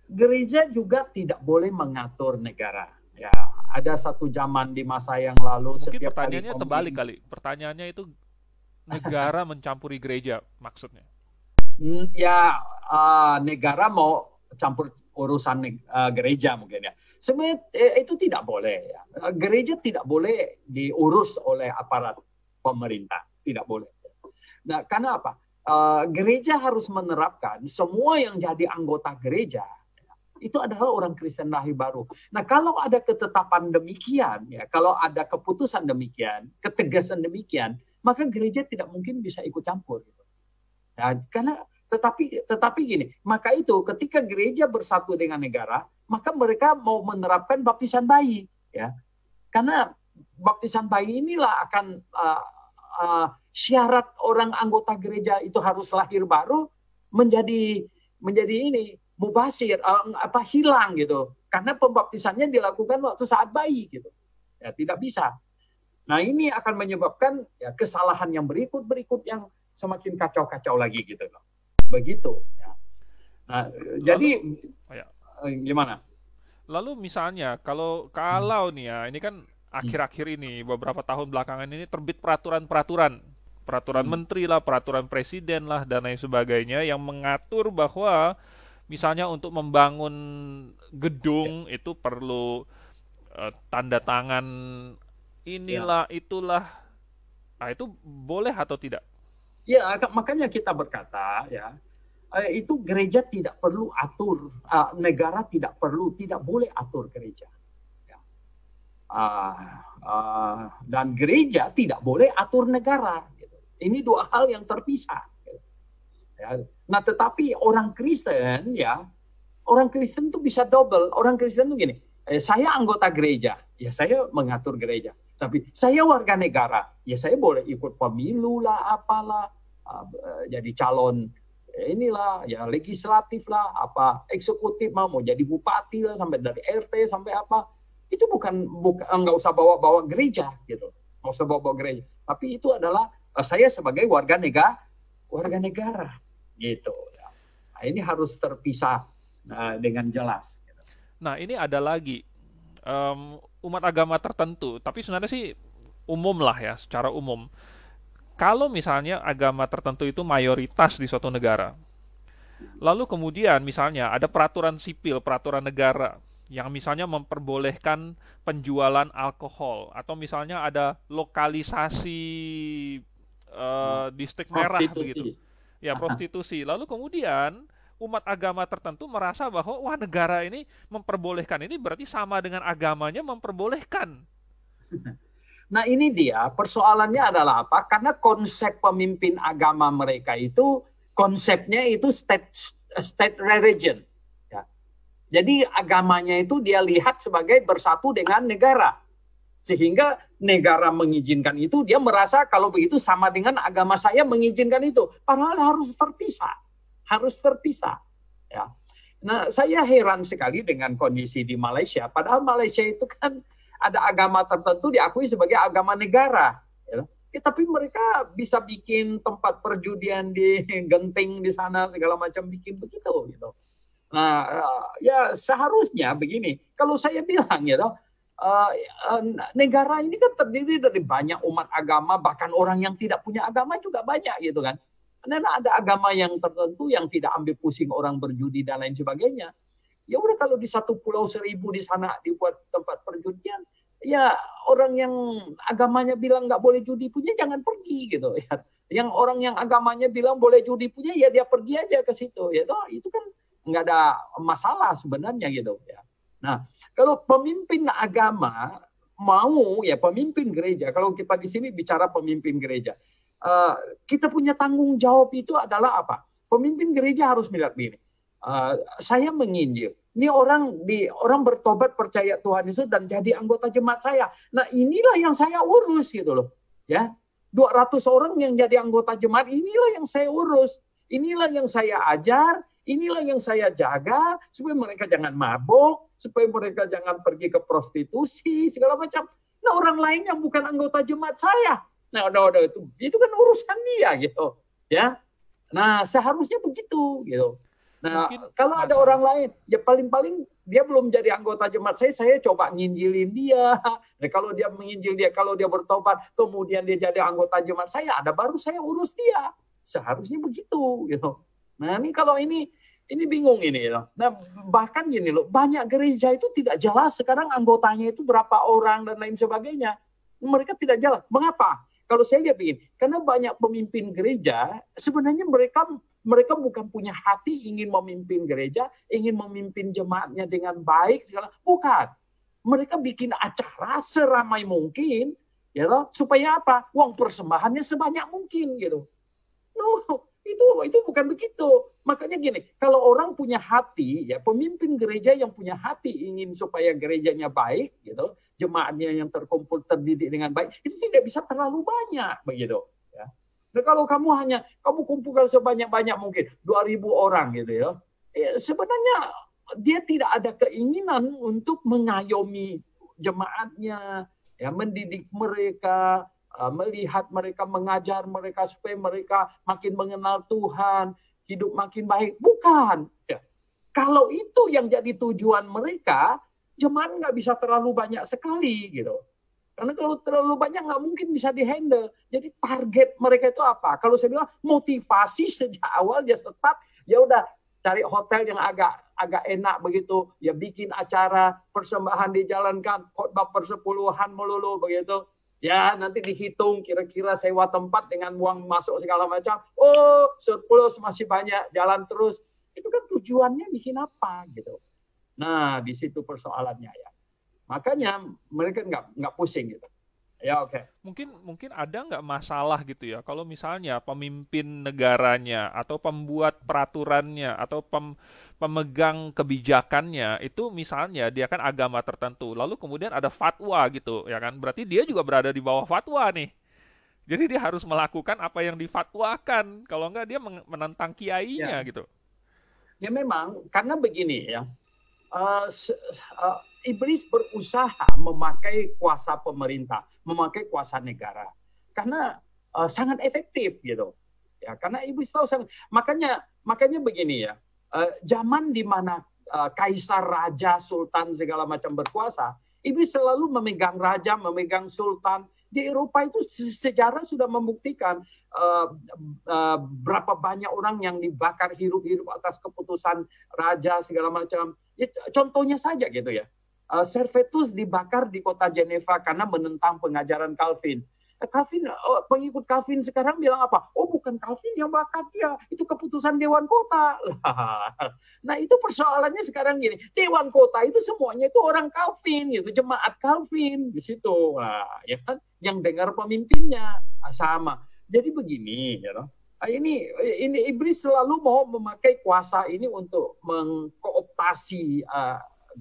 Speaker 2: Gereja juga tidak boleh mengatur negara. Ya, ada satu zaman di masa yang lalu
Speaker 1: Mungkin
Speaker 2: setiap kali
Speaker 1: pertanyaannya terbalik kali. Pertanyaannya itu negara mencampuri gereja maksudnya.
Speaker 2: Ya, negara mau campur urusan gereja mungkin ya. Sebenarnya itu tidak boleh. Ya. Gereja tidak boleh diurus oleh aparat pemerintah, tidak boleh. Nah, karena apa? Gereja harus menerapkan semua yang jadi anggota gereja itu adalah orang Kristen lahir baru. Nah, kalau ada ketetapan demikian, ya, kalau ada keputusan demikian, ketegasan demikian, maka gereja tidak mungkin bisa ikut campur. Ya, karena tetapi gini, maka itu ketika gereja bersatu dengan negara, maka mereka mau menerapkan baptisan bayi, ya, karena baptisan bayi inilah akan syarat orang anggota gereja itu harus lahir baru menjadi ini mubasir, hilang gitu, karena pembaptisannya dilakukan waktu saat bayi gitu, ya tidak bisa. Nah ini akan menyebabkan ya, kesalahan yang berikut yang semakin kacau lagi gitu loh, begitu. Ya. Nah lalu, jadi gimana?
Speaker 1: Lalu misalnya kalau nih ya, ini kan akhir-akhir ini beberapa tahun belakangan ini terbit peraturan menteri lah, peraturan presiden lah dan lain sebagainya yang mengatur bahwa misalnya untuk membangun gedung itu perlu tanda tangan inilah itulah. Nah, itu boleh atau tidak?
Speaker 2: Ya, makanya kita berkata ya, itu gereja tidak perlu atur, negara tidak boleh atur gereja. Ya. Dan gereja tidak boleh atur negara. Gitu. Ini dua hal yang terpisah. Ya. Nah, tetapi orang Kristen itu bisa double. Orang Kristen itu gini, saya anggota gereja, ya saya mengatur gereja. Tapi saya warga negara, ya saya boleh ikut pemilu lah, apalah, jadi calon inilah, ya legislatif lah, apa eksekutif mau jadi bupati lah, sampai dari RT sampai apa. Itu bukan nggak usah bawa gereja gitu, nggak usah bawa gereja. Tapi itu adalah saya sebagai warga negara. Gitu. Nah, ini harus terpisah dengan jelas.
Speaker 1: Nah, ini ada lagi umat agama tertentu, tapi sebenarnya sih umum lah ya, secara umum. Kalau misalnya agama tertentu itu mayoritas di suatu negara, lalu kemudian misalnya ada peraturan sipil, peraturan negara yang misalnya memperbolehkan penjualan alkohol, atau misalnya ada lokalisasi distrik merah begitu. Ya, prostitusi. Lalu kemudian umat agama tertentu merasa bahwa wah negara ini memperbolehkan ini berarti sama dengan agamanya memperbolehkan.
Speaker 2: Nah ini dia persoalannya adalah apa? Karena konsep pemimpin agama mereka itu konsepnya itu state religion. Ya. Jadi agamanya itu dia lihat sebagai bersatu dengan negara. Sehingga negara mengizinkan itu, dia merasa kalau begitu sama dengan agama saya mengizinkan itu. Padahal harus terpisah. Ya. Nah, saya heran sekali dengan kondisi di Malaysia. Padahal Malaysia itu kan ada agama tertentu diakui sebagai agama negara. Ya. Tapi mereka bisa bikin tempat perjudian di Genting di sana, segala macam bikin begitu. Gitu. Nah, ya seharusnya begini. Kalau saya bilang gitu, negara ini kan terdiri dari banyak umat agama, bahkan orang yang tidak punya agama juga banyak gitu kan. Karena ada agama yang tertentu yang tidak ambil pusing orang berjudi dan lain sebagainya. Ya udah kalau di satu pulau 1000 di sana dibuat tempat perjudian, ya orang yang agamanya bilang nggak boleh judi punya jangan pergi gitu ya. Yang orang yang agamanya bilang boleh judi punya ya dia pergi aja ke situ ya. Itu kan nggak ada masalah sebenarnya gitu ya. Nah, kalau pemimpin agama mau ya pemimpin gereja, kalau kita di sini bicara pemimpin gereja, kita punya tanggung jawab itu adalah apa? Pemimpin gereja harus melihat begini. Saya menginjil. Ini orang bertobat percaya Tuhan Yesus dan jadi anggota jemaat saya. Nah, inilah yang saya urus gitu loh. Ya. 200 orang yang jadi anggota jemaat inilah yang saya urus. Inilah yang saya ajar, inilah yang saya jaga supaya mereka jangan mabuk, supaya mereka jangan pergi ke prostitusi segala macam. Nah, orang lain yang bukan anggota jemaat saya, nah itu kan urusan dia gitu, ya. Nah, seharusnya begitu gitu. Nah,
Speaker 1: Mungkin
Speaker 2: kalau ada orang lain, ya paling-paling dia belum jadi anggota jemaat saya coba nginjilin dia. Nah, kalau dia menginjil dia, kalau dia bertobat, kemudian dia jadi anggota jemaat saya, ada baru saya urus dia. Seharusnya begitu, gitu. Nah, ini bingung ini, loh. Nah, bahkan gini loh, banyak gereja itu tidak jelas sekarang anggotanya itu berapa orang dan lain sebagainya. Mereka tidak jelas. Mengapa? Kalau saya lihat begini, karena banyak pemimpin gereja, sebenarnya mereka bukan punya hati ingin memimpin gereja, ingin memimpin jemaatnya dengan baik, segala. Bukan. Mereka bikin acara seramai mungkin, ya loh, supaya apa? Uang persembahannya sebanyak mungkin, gitu. No, itu bukan begitu. Makanya gini, kalau orang punya hati, ya pemimpin gereja yang punya hati ingin supaya gerejanya baik, gitu, jemaatnya yang terkumpul terdidik dengan baik, itu tidak bisa terlalu banyak, begitu. Ya. Nah, kalau kamu kumpulkan sebanyak-banyak mungkin 2.000 orang, gitu ya, sebenarnya dia tidak ada keinginan untuk mengayomi jemaatnya, ya mendidik mereka, melihat mereka, mengajar mereka supaya mereka makin mengenal Tuhan, hidup makin baik. Bukan. Ya. Kalau itu yang jadi tujuan mereka, jemaat nggak bisa terlalu banyak sekali, gitu. Karena kalau terlalu banyak nggak mungkin bisa dihandle. Jadi target mereka itu apa? Kalau saya bilang motivasi sejak awal dia start, ya udah cari hotel yang agak enak begitu, ya bikin acara persembahan dijalankan, khotbah persepuluhan melulu begitu. Ya nanti dihitung kira-kira sewa tempat dengan uang masuk segala macam. Oh, surplus masih banyak, jalan terus. Itu kan tujuannya bikin apa gitu. Nah, di situ persoalannya ya. Makanya mereka nggak pusing gitu. Ya oke.
Speaker 1: Mungkin ada nggak masalah gitu ya kalau misalnya pemimpin negaranya atau pembuat peraturannya atau pemegang kebijakannya itu misalnya dia kan agama tertentu lalu kemudian ada fatwa gitu ya kan berarti dia juga berada di bawah fatwa nih. Jadi dia harus melakukan apa yang difatwakan kalau nggak dia menentang kiainya
Speaker 2: Ya.
Speaker 1: gitu.
Speaker 2: Ya memang karena begini ya. Iblis berusaha memakai kuasa pemerintah, memakai kuasa negara, karena sangat efektif gitu. Ya, karena iblis tahu makanya begini ya. Zaman di mana kaisar, raja, sultan segala macam berkuasa, iblis selalu memegang raja, memegang sultan. Di Eropa itu sejarah sudah membuktikan berapa banyak orang yang dibakar hirup-hirup atas keputusan raja segala macam. Contohnya saja gitu ya. Servetus dibakar di kota Geneva karena menentang pengajaran Calvin. Pengikut Calvin sekarang bilang apa? Oh, bukan Calvin yang bakar dia, itu keputusan Dewan Kota. Nah, itu persoalannya sekarang gini. Dewan Kota itu semuanya itu orang Calvin, gitu, jemaat Calvin di situ. Nah, ya kan? Yang dengar pemimpinnya sama. Jadi begini, ya. Ini iblis selalu mau memakai kuasa ini untuk mengkooptasi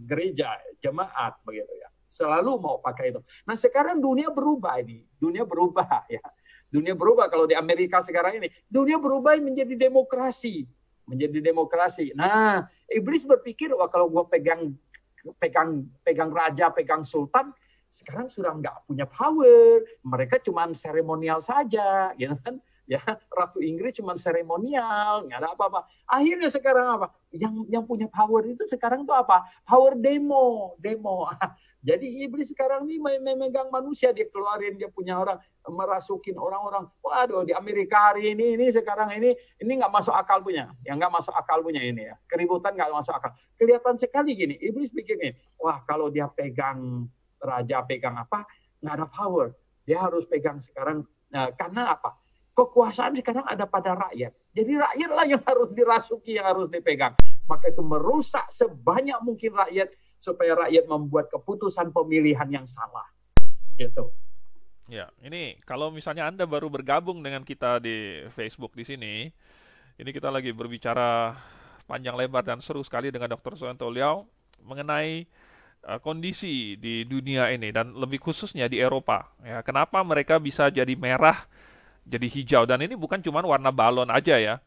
Speaker 2: gereja, jemaat begitu ya. Selalu mau pakai itu. Nah, sekarang dunia berubah ini. Dunia berubah ya. Dunia berubah kalau di Amerika sekarang ini. Dunia berubah menjadi demokrasi. Menjadi demokrasi. Nah, iblis berpikir, wah kalau gue pegang raja, pegang sultan, sekarang sudah nggak punya power. Mereka cuma seremonial saja, gitu kan? Ya, Ratu Inggris cuma seremonial, nggak ada apa-apa. Akhirnya sekarang apa? Yang punya power itu sekarang tuh apa? Power demo. Jadi iblis sekarang ini memegang manusia, dia keluarin, dia punya orang, merasukin orang-orang. Waduh, di Amerika hari ini sekarang ini nggak masuk akal punya. Yang nggak masuk akal punya ini ya. Keributan nggak masuk akal. Kelihatan sekali gini, iblis bikin ini. Wah, kalau dia pegang raja, pegang apa, nggak ada power. Dia harus pegang sekarang. Nah, karena apa? Kekuasaan sekarang ada pada rakyat. Jadi rakyatlah yang harus dirasuki, yang harus dipegang. Maka itu merusak sebanyak mungkin rakyat supaya rakyat membuat keputusan pemilihan yang salah. Gitu.
Speaker 1: Ya, ini kalau misalnya Anda baru bergabung dengan kita di Facebook di sini, ini kita lagi berbicara panjang lebar dan seru sekali dengan Dr. Suwanto Liao mengenai kondisi di dunia ini dan lebih khususnya di Eropa. Ya, kenapa mereka bisa jadi merah, jadi hijau dan ini bukan cuma warna balon aja ya.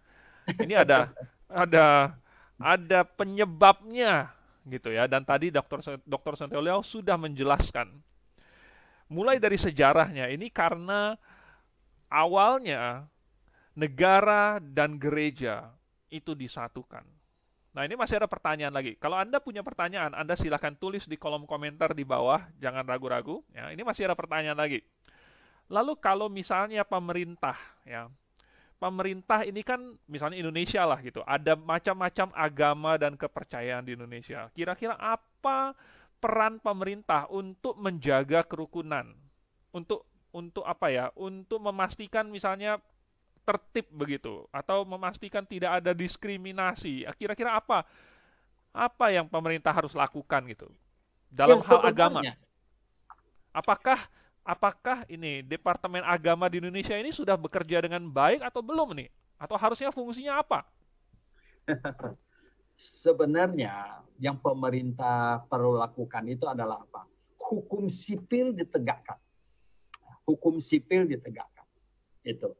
Speaker 1: Ini ada ada penyebabnya gitu ya. Dan tadi Dr. Suwanto Liao sudah menjelaskan mulai dari sejarahnya ini karena awalnya negara dan gereja itu disatukan. Nah, ini masih ada pertanyaan lagi. Kalau Anda punya pertanyaan, Anda silahkan tulis di kolom komentar di bawah, jangan ragu-ragu. Ya, ini masih ada pertanyaan lagi. Lalu kalau misalnya pemerintah, ya, pemerintah ini kan misalnya Indonesia lah gitu, ada macam-macam agama dan kepercayaan di Indonesia. Kira-kira apa peran pemerintah untuk menjaga kerukunan? Untuk apa ya? Untuk memastikan misalnya tertib begitu atau memastikan tidak ada diskriminasi. Kira-kira apa yang pemerintah harus lakukan gitu
Speaker 2: Ya
Speaker 1: dalam hal agama?
Speaker 2: sebenarnya,
Speaker 1: Apakah apakah ini Departemen Agama di Indonesia ini sudah bekerja dengan baik atau belum nih? Atau harusnya fungsinya apa?
Speaker 2: sebenarnya yang pemerintah perlu lakukan itu adalah apa? Hukum sipil ditegakkan. Hukum sipil ditegakkan. Itu.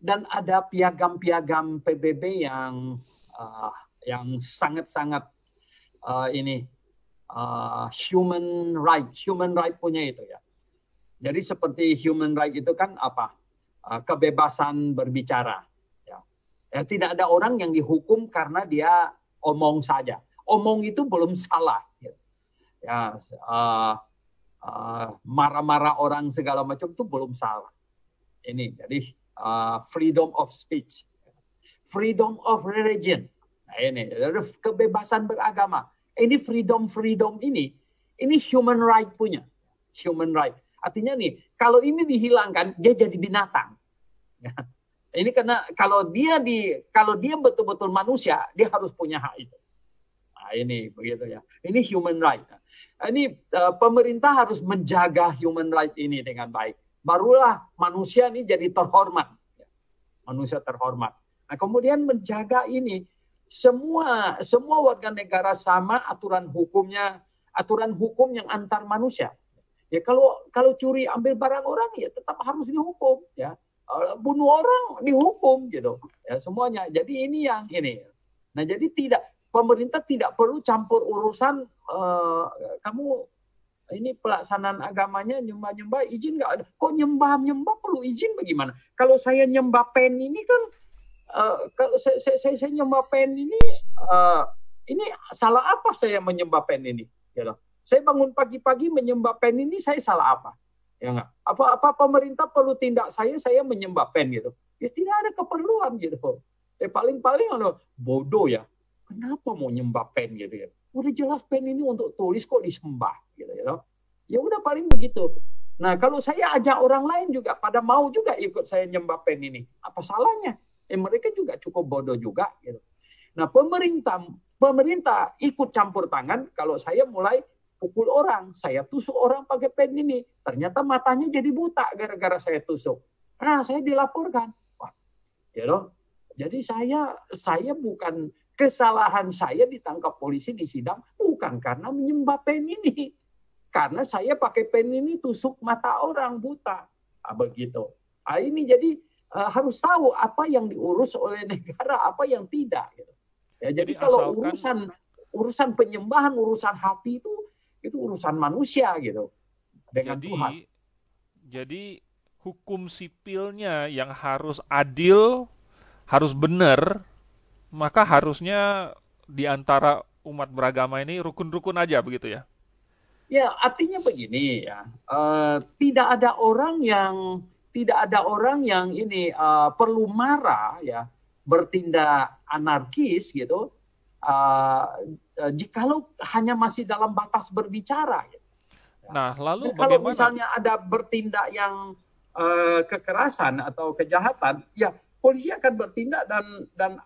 Speaker 2: Dan ada piagam-piagam PBB yang sangat-sangat human right punya itu ya. Jadi seperti human right itu kan apa? Kebebasan berbicara. Ya. Tidak ada orang yang dihukum karena dia omong saja. Omong itu belum salah. Ya, marah-marah orang segala macam itu belum salah. Ini jadi freedom of speech, freedom of religion. Nah, ini kebebasan beragama. Ini freedom ini human right punya, human right. Artinya nih, kalau ini dihilangkan, dia jadi binatang. Ya. Ini karena kalau dia betul-betul manusia, dia harus punya hak itu. Nah, ini begitu ya. Ini human right. Ini pemerintah harus menjaga human right ini dengan baik. Barulah manusia ini jadi terhormat. Manusia terhormat. Nah, kemudian menjaga ini semua warga negara sama aturan hukum yang antar manusia. Ya kalau curi ambil barang orang ya tetap harus dihukum ya. Bunuh orang dihukum gitu. Ya semuanya. Jadi ini yang ini. Nah, jadi pemerintah tidak perlu campur urusan kamu ini pelaksanaan agamanya nyembah izin nggak ada. Kok nyembah perlu izin bagaimana? Kalau saya nyembah pen ini kan kalau saya nyembah pen ini salah apa saya menyembah pen ini? Gitu. Saya bangun pagi-pagi menyembah pen ini saya salah apa? Ya nggak? Apa pemerintah perlu tindak saya menyembah pen gitu? Ya tidak ada keperluan gitu. Paling-paling bodoh ya. Kenapa mau nyembah pen gitu ya? Udah jelas pen ini untuk tulis kok disembah gitu ya. Ya udah paling begitu. Nah, kalau saya ajak orang lain juga pada mau juga ikut saya nyembah pen ini. Apa salahnya? Mereka juga cukup bodoh juga gitu. Nah, pemerintah ikut campur tangan kalau saya mulai pukul orang, saya tusuk orang pakai pen ini. Ternyata matanya jadi buta gara-gara saya tusuk. Nah, saya dilaporkan. Wah, gitu. Jadi saya bukan kesalahan saya ditangkap polisi di sidang bukan karena menyembah pen ini. Karena saya pakai pen ini tusuk mata orang buta. Begitu. Ini jadi harus tahu apa yang diurus oleh negara, apa yang tidak. Gitu. Ya, jadi kalau urusan penyembahan, urusan hati itu urusan manusia gitu dengan Tuhan.
Speaker 1: Jadi hukum sipilnya yang harus adil, harus benar, maka harusnya di antara umat beragama ini rukun-rukun aja begitu ya?
Speaker 2: Ya, artinya begini ya, tidak ada orang yang ini perlu marah ya, bertindak anarkis gitu, jikalau hanya masih dalam batas berbicara. Gitu.
Speaker 1: Nah, lalu
Speaker 2: kalau misalnya ada bertindak yang kekerasan atau kejahatan, ya polisi akan bertindak dan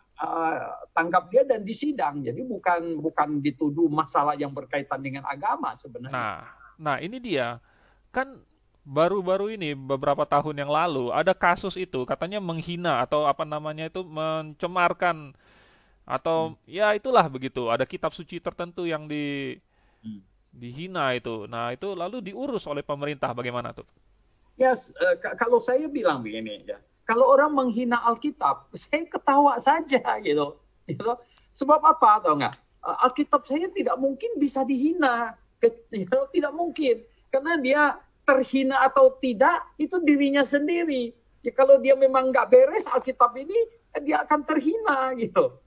Speaker 2: tangkap dia dan disidang. Jadi bukan dituduh masalah yang berkaitan dengan agama sebenarnya.
Speaker 1: Nah ini dia. Kan baru-baru ini beberapa tahun yang lalu ada kasus itu katanya menghina atau apa namanya itu mencemarkan atau ya itulah begitu. Ada kitab suci tertentu yang dihina itu. Nah, itu lalu diurus oleh pemerintah bagaimana tuh?
Speaker 2: Ya, kalau saya bilang begini ya. Kalau orang menghina Alkitab, saya ketawa saja gitu. Sebab apa atau enggak? Alkitab saya tidak mungkin bisa dihina. Tidak mungkin. Karena dia terhina atau tidak, itu dirinya sendiri. Ya, kalau dia memang nggak beres Alkitab ini, dia akan terhina gitu.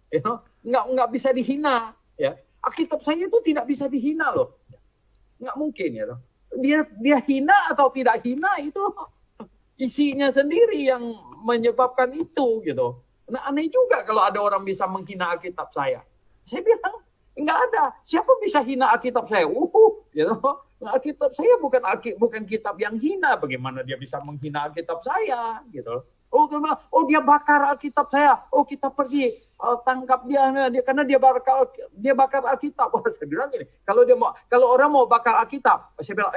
Speaker 2: nggak bisa dihina, ya. Alkitab saya itu tidak bisa dihina loh, nggak mungkin ya loh. Dia hina atau tidak hina itu isinya sendiri yang menyebabkan itu gitu. Nah aneh juga kalau ada orang bisa menghina Alkitab saya. Saya bilang nggak ada. Siapa bisa hina Alkitab saya? Gitu. Alkitab saya bukan kitab yang hina. Bagaimana dia bisa menghina Alkitab saya? Gitu. Oh dia bakar Alkitab saya. Oh kita pergi tangkap dia karena dia bakar Alkitab. Saya bilang gini, kalau orang mau bakar Alkitab, saya bilang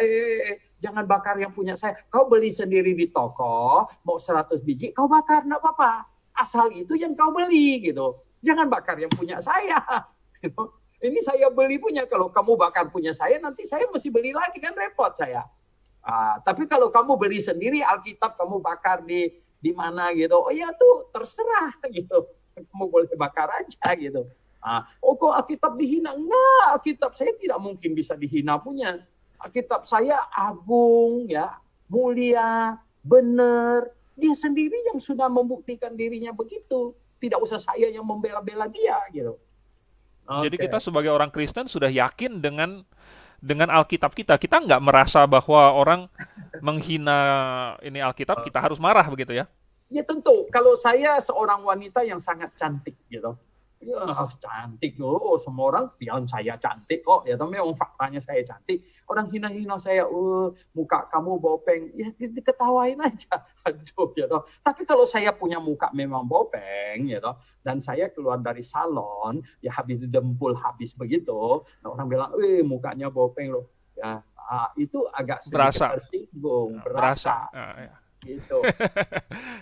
Speaker 2: jangan bakar yang punya saya. Kau beli sendiri di toko, mau 100 biji, kau bakar enggak apa-apa. Asal itu yang kau beli gitu. Jangan bakar yang punya saya. Gitu. Ini saya beli punya, kalau kamu bakar punya saya, nanti saya mesti beli lagi, kan repot saya. Tapi kalau kamu beli sendiri Alkitab, kamu bakar di mana gitu, oh ya tuh terserah gitu, kamu boleh bakar aja gitu. Kok Alkitab dihina? Enggak, Alkitab saya tidak mungkin bisa dihina punya. Alkitab saya agung, ya, mulia, benar. Dia sendiri yang sudah membuktikan dirinya begitu. Tidak usah saya yang membela-bela dia gitu.
Speaker 1: Jadi kita sebagai orang Kristen sudah yakin dengan Alkitab kita. Kita nggak merasa bahwa orang menghina ini Alkitab, kita harus marah begitu ya?
Speaker 2: Ya tentu. Kalau saya seorang wanita yang sangat cantik gitu. Ya cantik loh, semua orang bilang saya cantik kok. Ya tapi memang faktanya saya cantik. Orang hina-hina saya, muka kamu bopeng. Ya diketawain aja. Aduh gitu. Tapi kalau saya punya muka memang bopeng gitu, dan saya keluar dari salon, ya habis dempul habis begitu, nah orang bilang, mukanya bopeng loh. Ya, itu agak sedikit tersinggung, berasa.
Speaker 1: Ya.
Speaker 2: Gitu.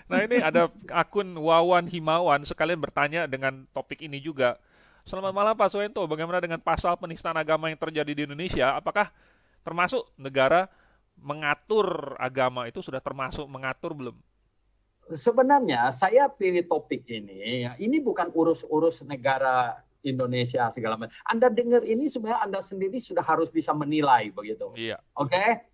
Speaker 1: Nah ini ada akun Wawan Himawan sekalian bertanya dengan topik ini juga. Selamat malam Pak Suwento, bagaimana dengan pasal penistaan agama yang terjadi di Indonesia? Apakah termasuk negara mengatur agama itu sudah termasuk mengatur belum?
Speaker 2: Sebenarnya saya pilih topik ini, ya, ini bukan urus-urus negara Indonesia segala macam. Anda dengar ini sebenarnya Anda sendiri sudah harus bisa menilai begitu.
Speaker 1: Iya.
Speaker 2: Oke?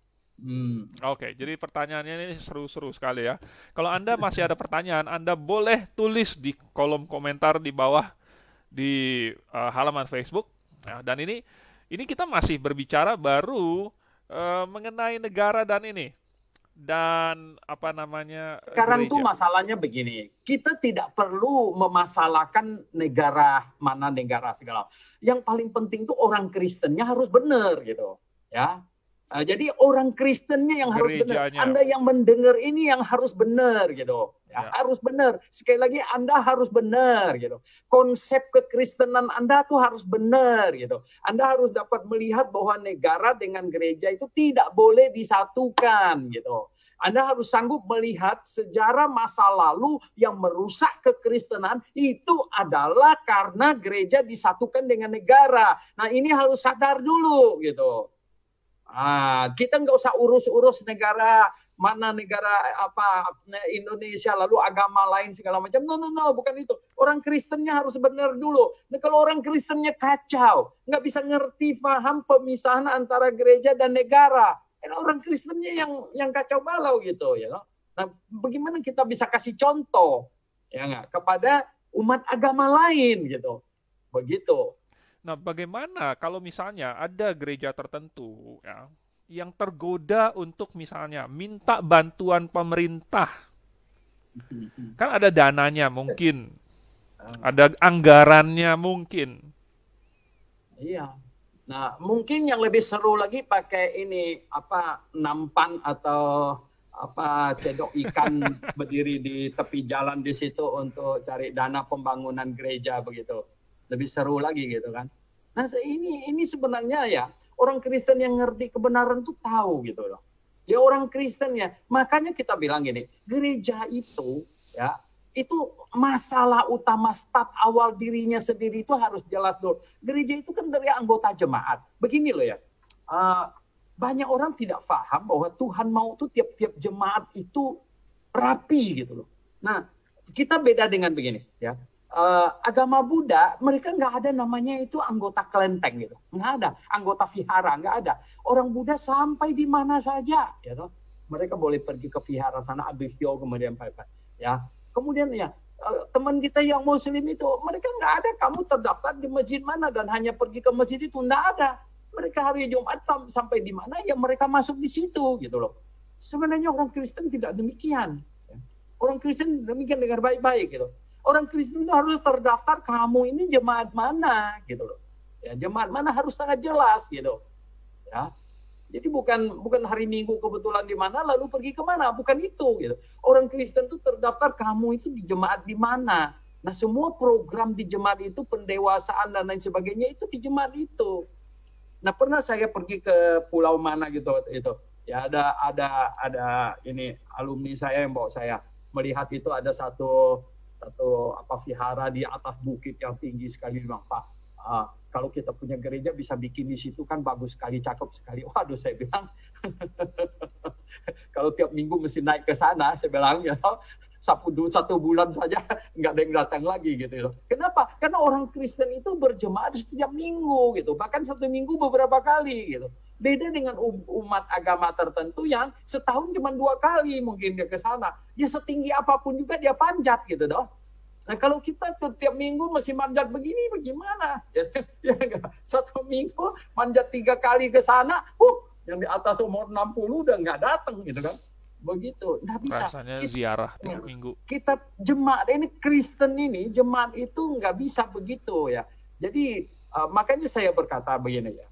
Speaker 1: Oke, jadi pertanyaannya ini seru-seru sekali ya. Kalau Anda masih ada pertanyaan, Anda boleh tulis di kolom komentar di bawah di halaman Facebook. Nah, dan ini kita masih berbicara baru mengenai negara dan ini. Dan apa namanya?
Speaker 2: Sekarang
Speaker 1: gereja.
Speaker 2: tuh masalahnya begini, kita tidak perlu memasalahkan negara mana negara segala. Yang paling penting tuh orang Kristennya harus benar gitu, ya. Jadi orang Kristennya yang harus benar. Anda yang mendengar ini yang harus benar gitu. Ya, harus benar. Sekali lagi Anda harus benar gitu. Konsep kekristenan Anda tuh harus benar gitu. Anda harus dapat melihat bahwa negara dengan gereja itu tidak boleh disatukan gitu. Anda harus sanggup melihat sejarah masa lalu yang merusak kekristenan itu adalah karena gereja disatukan dengan negara. Nah, ini harus sadar dulu gitu. Kita nggak usah urus-urus negara mana negara apa Indonesia lalu agama lain segala macam. No, bukan itu. Orang Kristennya harus benar dulu. Nah, kalau orang Kristennya kacau, nggak bisa ngerti paham pemisahan antara gereja dan negara. Orang Kristennya yang kacau balau gitu ya. Nah, bagaimana kita bisa kasih contoh ya nggak kepada umat agama lain gitu. Begitu.
Speaker 1: Nah, bagaimana kalau misalnya ada gereja tertentu ya, yang tergoda untuk misalnya minta bantuan pemerintah? Kan ada dananya mungkin, ada anggarannya mungkin.
Speaker 2: Iya. Nah, mungkin yang lebih seru lagi pakai ini nampan atau cedok ikan berdiri di tepi jalan di situ untuk cari dana pembangunan gereja begitu. Lebih seru lagi gitu kan. Nah ini sebenarnya ya orang Kristen yang ngerti kebenaran tuh tahu gitu loh. Ya orang Kristen ya, makanya kita bilang gini, gereja itu ya itu masalah utama start awal dirinya sendiri itu harus jelas dulu. Gereja itu kan dari anggota jemaat. Begini loh ya, banyak orang tidak paham bahwa Tuhan mau tuh tiap-tiap jemaat itu rapi gitu loh. Nah kita beda dengan begini ya. Agama Buddha, mereka nggak ada namanya itu anggota kelenteng gitu, nggak ada anggota vihara, nggak ada. Orang Buddha sampai di mana saja, ya toh, mereka boleh pergi ke vihara sana, abisyo kemudian ya, kemudian ya teman kita yang Muslim itu, mereka nggak ada kamu terdaftar di masjid mana dan hanya pergi ke masjid itu, nggak ada. Mereka hari Jumat sampai di mana ya mereka masuk di situ gitu loh. Sebenarnya orang Kristen tidak demikian. Orang Kristen demikian dengan baik-baik gitu. Orang Kristen itu harus terdaftar kamu ini jemaat mana gitu loh. Ya, jemaat mana harus sangat jelas gitu. Ya. Jadi bukan hari Minggu kebetulan di mana lalu pergi kemana, bukan itu gitu. Orang Kristen itu terdaftar kamu itu di jemaat di mana. Nah, semua program di jemaat itu, pendewasaan dan lain sebagainya itu di jemaat itu. Nah, pernah saya pergi ke pulau mana gitu itu. Ya ada ini alumni saya yang bawa saya melihat itu ada satu vihara di atas bukit yang tinggi sekali. Bilang, Pak, kalau kita punya gereja bisa bikin di situ kan bagus sekali, cakep sekali. Waduh, saya bilang, kalau tiap minggu mesti naik ke sana, saya bilang, ya, satu bulan saja nggak ada yang datang lagi gitu. Kenapa? Karena orang Kristen itu berjemaat setiap minggu gitu, bahkan satu minggu beberapa kali gitu. Beda dengan umat agama tertentu yang setahun cuma 2 kali mungkin dia ke sana. Ya setinggi apapun juga dia panjat gitu dong. Nah, kalau kita tuh tiap minggu masih manjat begini, bagaimana? Ya, satu minggu manjat 3 kali ke sana, yang di atas umur 60 udah nggak datang gitu kan? Begitu, nggak bisa.
Speaker 1: Rasanya ziarah tiap minggu.
Speaker 2: Kita jemaat ini Kristen ini, jemaat itu nggak bisa begitu ya. Jadi makanya saya berkata begini ya.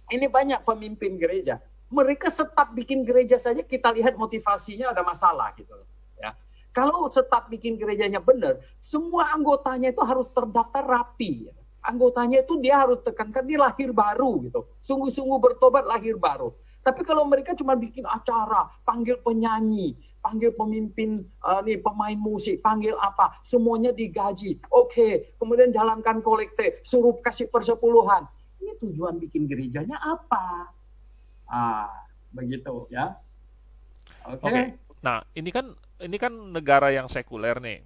Speaker 2: Ini banyak pemimpin gereja, mereka start bikin gereja saja kita lihat motivasinya ada masalah gitu loh. Ya. Kalau start bikin gerejanya benar, semua anggotanya itu harus terdaftar rapi. Anggotanya itu dia harus tekankan dia lahir baru gitu. Sungguh-sungguh bertobat lahir baru. Tapi kalau mereka cuma bikin acara, panggil penyanyi, panggil pemimpin, pemain musik, panggil apa, semuanya digaji. Oke, kemudian jalankan kolekte, suruh kasih persepuluhan. Ini tujuan bikin gerejanya apa? Begitu ya. Oke.
Speaker 1: Nah, ini kan negara yang sekuler nih.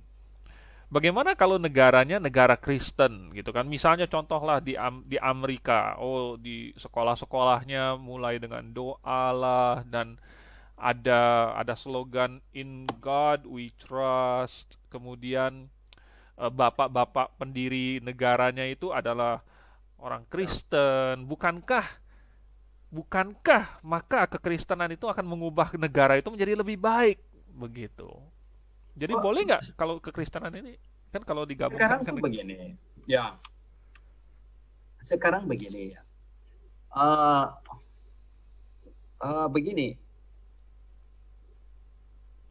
Speaker 1: Bagaimana kalau negaranya negara Kristen gitu kan? Misalnya contohlah di Amerika, di sekolah-sekolahnya mulai dengan doa lah dan ada slogan In God We Trust. Kemudian bapak-bapak pendiri negaranya itu adalah orang Kristen. Bukankah maka kekristenan itu akan mengubah negara itu menjadi lebih baik begitu? Jadi boleh nggak kalau kekristenan ini kan kalau digabungkan
Speaker 2: sekarang begini ya. Sekarang begini ya. Begini.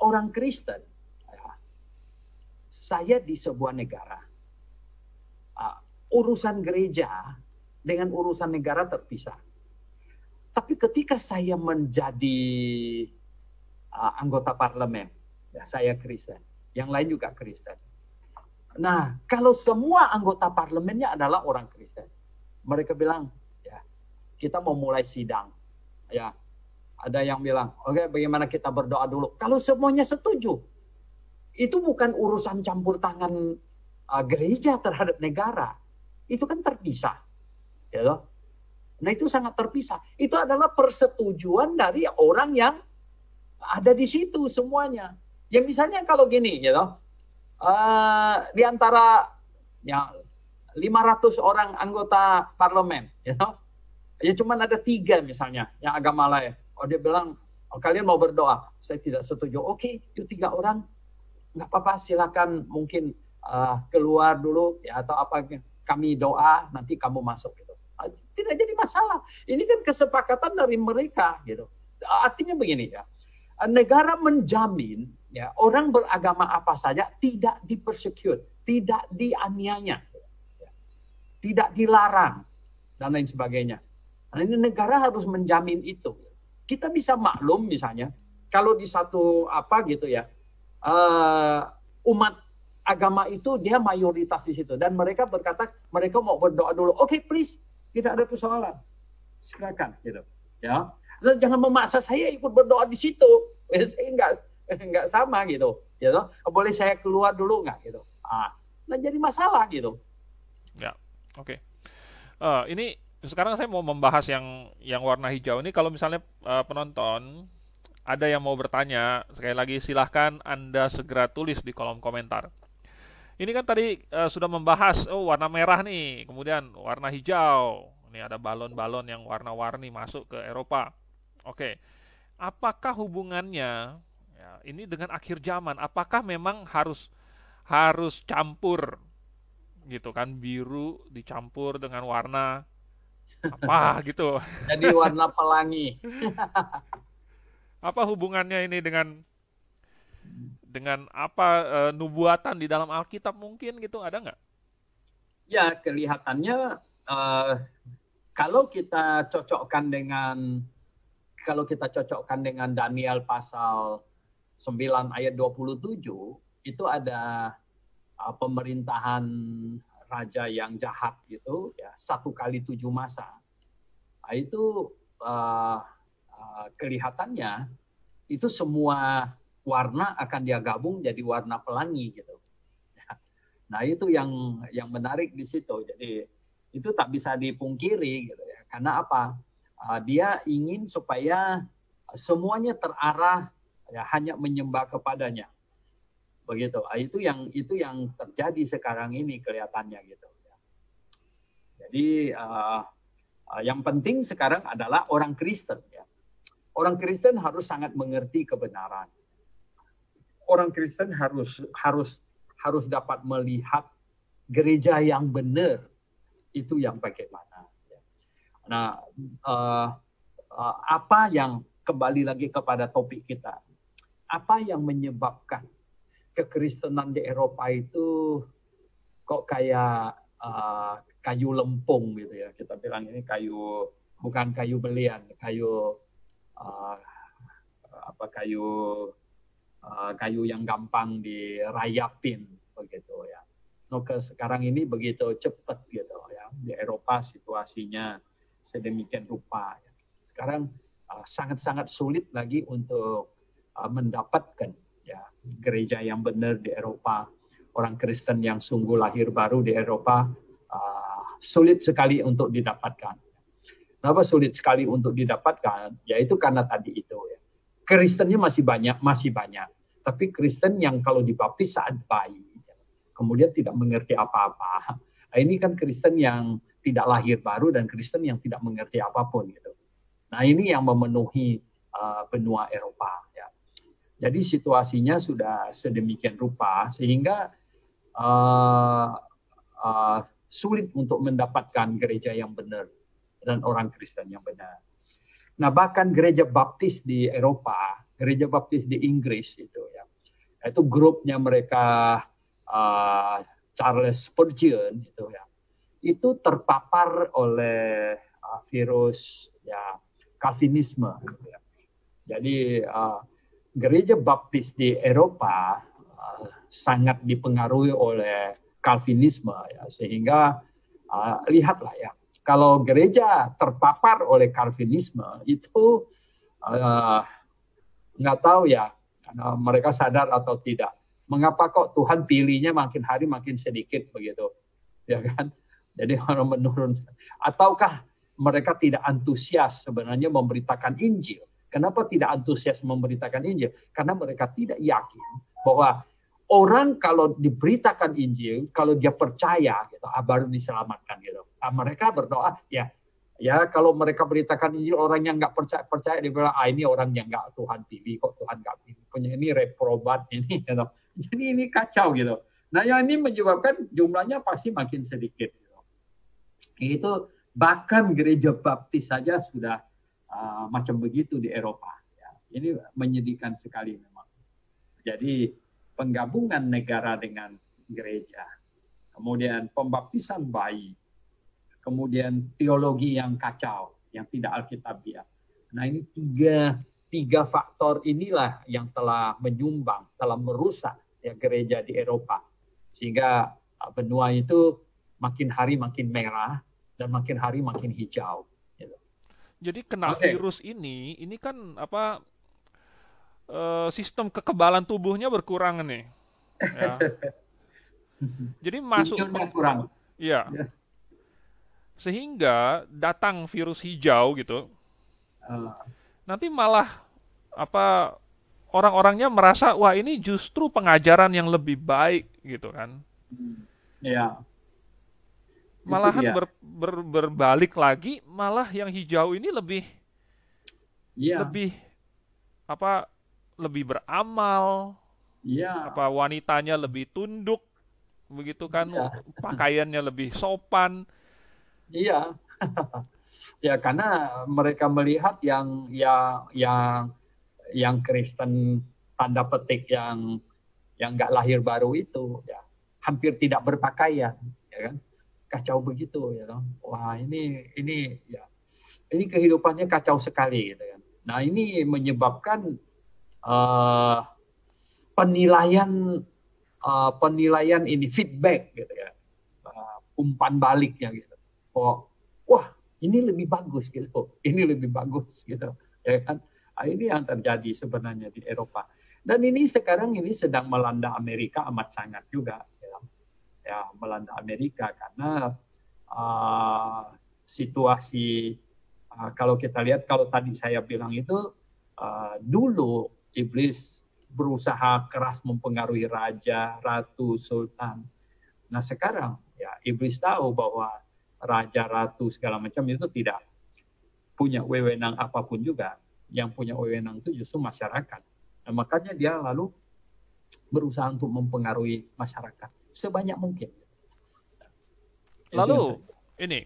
Speaker 2: Orang Kristen, saya di sebuah negara, urusan gereja dengan urusan negara terpisah. Tapi ketika saya menjadi anggota parlemen, ya, saya Kristen, yang lain juga Kristen. Nah, kalau semua anggota parlemennya adalah orang Kristen, mereka bilang, ya, kita mau mulai sidang. Ya, ada yang bilang, oke, bagaimana kita berdoa dulu? Kalau semuanya setuju, itu bukan urusan campur tangan gereja terhadap negara. Itu kan terpisah. Ya loh. Nah, itu sangat terpisah. Itu adalah persetujuan dari orang yang ada di situ semuanya. Ya misalnya kalau gini, gitu, di antara ya 500 orang anggota parlemen, gitu, ya cuman ada 3 misalnya yang agama lain. Dia bilang, kalian mau berdoa? Saya tidak setuju. Oke, itu 3 orang, nggak apa-apa, silakan mungkin keluar dulu ya atau apa, kami doa nanti kamu masuk gitu. Tidak jadi masalah. Ini kan kesepakatan dari mereka gitu. Artinya begini ya. Negara menjamin ya orang beragama apa saja tidak dipersecute, tidak dianiaya, tidak dilarang dan lain sebagainya. Nah, ini negara harus menjamin itu. Kita bisa maklum misalnya kalau di satu apa gitu ya umat agama itu dia mayoritas di situ dan mereka berkata mereka mau berdoa dulu. Oke, please. Tidak ada persoalan, silakan, gitu, ya. Jangan memaksa saya ikut berdoa di situ, saya nggak sama, gitu, ya. Boleh saya keluar dulu nggak, gitu. Nah jadi masalah, gitu.
Speaker 1: Ya, oke. Ini sekarang saya mau membahas yang warna hijau ini. Kalau misalnya penonton ada yang mau bertanya, sekali lagi silahkan Anda segera tulis di kolom komentar. Ini kan tadi sudah membahas, oh warna merah nih, kemudian warna hijau. Ini ada balon-balon yang warna-warni masuk ke Eropa. Oke, apakah hubungannya ya, ini dengan akhir zaman? Apakah memang harus harus campur gitu kan, biru dicampur dengan warna apa gitu?
Speaker 2: Jadi warna pelangi.
Speaker 1: Apa hubungannya ini dengan apa nubuatan di dalam Alkitab mungkin gitu, ada nggak?
Speaker 2: Ya, kelihatannya kalau kita cocokkan dengan Daniel pasal 9 ayat 27, itu ada pemerintahan raja yang jahat gitu ya, 1 kali 7 masa. Nah, itu kelihatannya itu semua warna akan dia gabung jadi warna pelangi gitu. Nah, itu yang menarik di situ. Jadi itu tak bisa dipungkiri gitu ya. Karena apa? Dia ingin supaya semuanya terarah ya, hanya menyembah kepadanya. Begitu. Itu yang terjadi sekarang ini kelihatannya gitu. Jadi yang penting sekarang adalah orang Kristen ya. Orang Kristen harus sangat mengerti kebenaran. Orang Kristen harus dapat melihat gereja yang benar itu yang bagaimana. Nah, apa yang kembali lagi kepada topik kita, apa yang menyebabkan kekristenan di Eropa itu kok kayak kayu lempung gitu ya, kita bilang ini bukan kayu belian, kayu yang gampang dirayapin begitu ya. Sekarang ini begitu cepat gitu ya, di Eropa situasinya sedemikian rupa ya. Sekarang sangat-sangat sulit lagi untuk mendapatkan ya gereja yang benar di Eropa. Orang Kristen yang sungguh lahir baru di Eropa sulit sekali untuk didapatkan. Kenapa sulit sekali untuk didapatkan? Yaitu karena tadi itu ya. Kristennya masih banyak. Tapi Kristen yang kalau dibaptis saat bayi, kemudian tidak mengerti apa-apa. Nah, ini kan Kristen yang tidak lahir baru dan Kristen yang tidak mengerti apapun gitu. Nah, ini yang memenuhi benua Eropa ya. Jadi situasinya sudah sedemikian rupa sehingga sulit untuk mendapatkan gereja yang benar dan orang Kristen yang benar. Nah, bahkan gereja baptis di Eropa, gereja baptis di Inggris itu ya, itu grupnya mereka Charles Spurgeon itu ya, itu terpapar oleh virus ya Calvinisme gitu ya. Jadi gereja baptis di Eropa sangat dipengaruhi oleh Calvinisme ya, sehingga lihatlah ya, kalau gereja terpapar oleh Calvinisme itu nggak tahu ya mereka sadar atau tidak. Mengapa kok Tuhan pilihnya makin hari makin sedikit begitu, ya kan? Jadi orang menurun. Ataukah mereka tidak antusias sebenarnya memberitakan Injil? Kenapa tidak antusias memberitakan Injil? Karena mereka tidak yakin bahwa orang kalau diberitakan Injil, kalau dia percaya, gitu, baru diselamatkan gitu. Mereka berdoa, ya kalau mereka beritakan Injil, orang yang nggak percaya dia bilang, ini orang yang nggak Tuhan pilih, kok Tuhan nggak pilih, punya ini reprobat ini, gitu. Jadi ini kacau gitu. Nah, yang ini menyebabkan jumlahnya pasti makin sedikit. Gitu. Itu bahkan gereja baptis saja sudah macam begitu di Eropa. Ya. Ini menyedihkan sekali memang. Jadi penggabungan negara dengan gereja, kemudian pembaptisan bayi, kemudian teologi yang kacau, yang tidak alkitabiah. Nah, ini tiga faktor inilah yang telah menyumbang, telah merusak ya gereja di Eropa, sehingga benua itu makin hari makin merah dan makin hari makin hijau. Gitu.
Speaker 1: Jadi kena virus ini kan apa? Sistem kekebalan tubuhnya berkurang nih. Ya. Jadi masuk
Speaker 2: kurang.
Speaker 1: Iya. Sehingga datang virus hijau gitu. Nanti malah orang-orangnya merasa wah ini justru pengajaran yang lebih baik gitu kan.
Speaker 2: Ya, itu
Speaker 1: Malahan
Speaker 2: dia.
Speaker 1: berbalik lagi, malah yang hijau ini lebih
Speaker 2: Iya,
Speaker 1: lebih apa lebih beramal,
Speaker 2: iya,
Speaker 1: apa wanitanya lebih tunduk begitu kan,
Speaker 2: iya,
Speaker 1: pakaiannya lebih sopan.
Speaker 2: iya. Ya karena mereka melihat yang Kristen tanda petik yang nggak lahir baru itu ya hampir tidak berpakaian, ya kan? Kacau begitu ya kan. Wah, ini ya ini kehidupannya kacau sekali gitu kan. Nah, ini menyebabkan uh, penilaian penilaian ini feedback gitu ya. Umpan baliknya gitu. Oh, wah, ini lebih bagus gitu. Ini lebih bagus gitu. Ya kan? Nah, ini yang terjadi sebenarnya di Eropa. Dan ini sekarang ini sedang melanda Amerika amat sangat juga ya. Ya, melanda Amerika karena uh, situasi kalau kita lihat kalau tadi saya bilang itu dulu iblis berusaha keras mempengaruhi raja, ratu, sultan. Nah sekarang ya iblis tahu bahwa raja, ratu segala macam itu tidak punya wewenang apapun juga. Yang punya wewenang itu justru masyarakat. Nah, makanya dia lalu berusaha untuk mempengaruhi masyarakat sebanyak mungkin. Itu yang
Speaker 1: Lalu
Speaker 2: terjadi.
Speaker 1: ini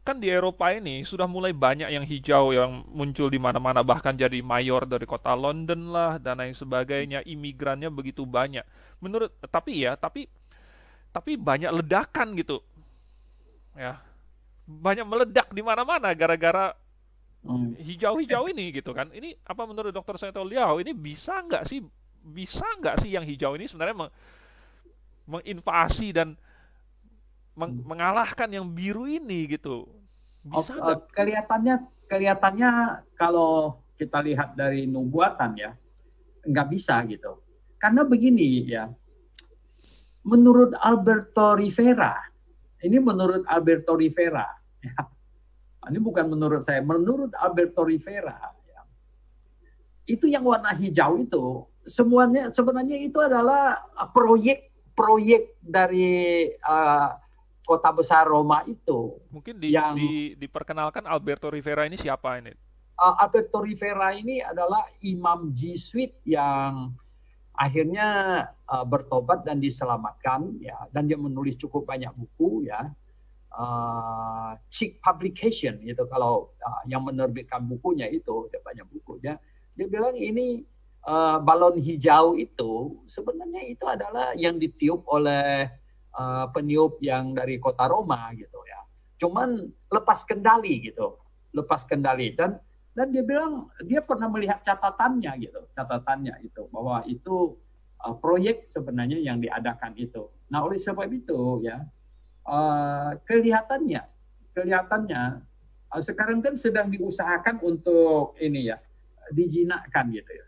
Speaker 1: kan di Eropa ini sudah mulai banyak yang hijau yang muncul di mana-mana, bahkan jadi mayor dari kota London lah dan lain sebagainya, imigrannya begitu banyak. Menurut tapi banyak ledakan gitu ya, banyak meledak di mana-mana gara-gara
Speaker 2: Hmm.
Speaker 1: hijau-hijau ini gitu kan. Ini apa menurut Dokter Saito Liao ini bisa nggak sih yang hijau ini sebenarnya menginvasi dan mengalahkan yang biru ini gitu? Bisa nggak?
Speaker 2: Kelihatannya kalau kita lihat dari nubuatan ya nggak bisa gitu. Karena begini ya, menurut Alberto Rivera, ini menurut Alberto Rivera, ya, ini bukan menurut saya, menurut Alberto Rivera, ya, itu yang warna hijau itu semuanya sebenarnya itu adalah proyek dari kota besar Roma itu
Speaker 1: Mungkin
Speaker 2: yang
Speaker 1: diperkenalkan Alberto Rivera ini siapa ini?
Speaker 2: Alberto Rivera ini adalah imam Jesuit yang akhirnya bertobat dan diselamatkan ya dan dia menulis cukup banyak buku ya Chick Publication gitu kalau yang menerbitkan bukunya itu dia banyak buku dia bilang ini balon hijau itu sebenarnya itu adalah yang ditiup oleh peniup yang dari kota Roma gitu ya cuman lepas kendali dan dia bilang dia pernah melihat catatannya itu bahwa itu proyek sebenarnya yang diadakan itu. Nah oleh sebab itu ya kelihatannya sekarang kan sedang diusahakan untuk ini ya dijinakkan gitu ya.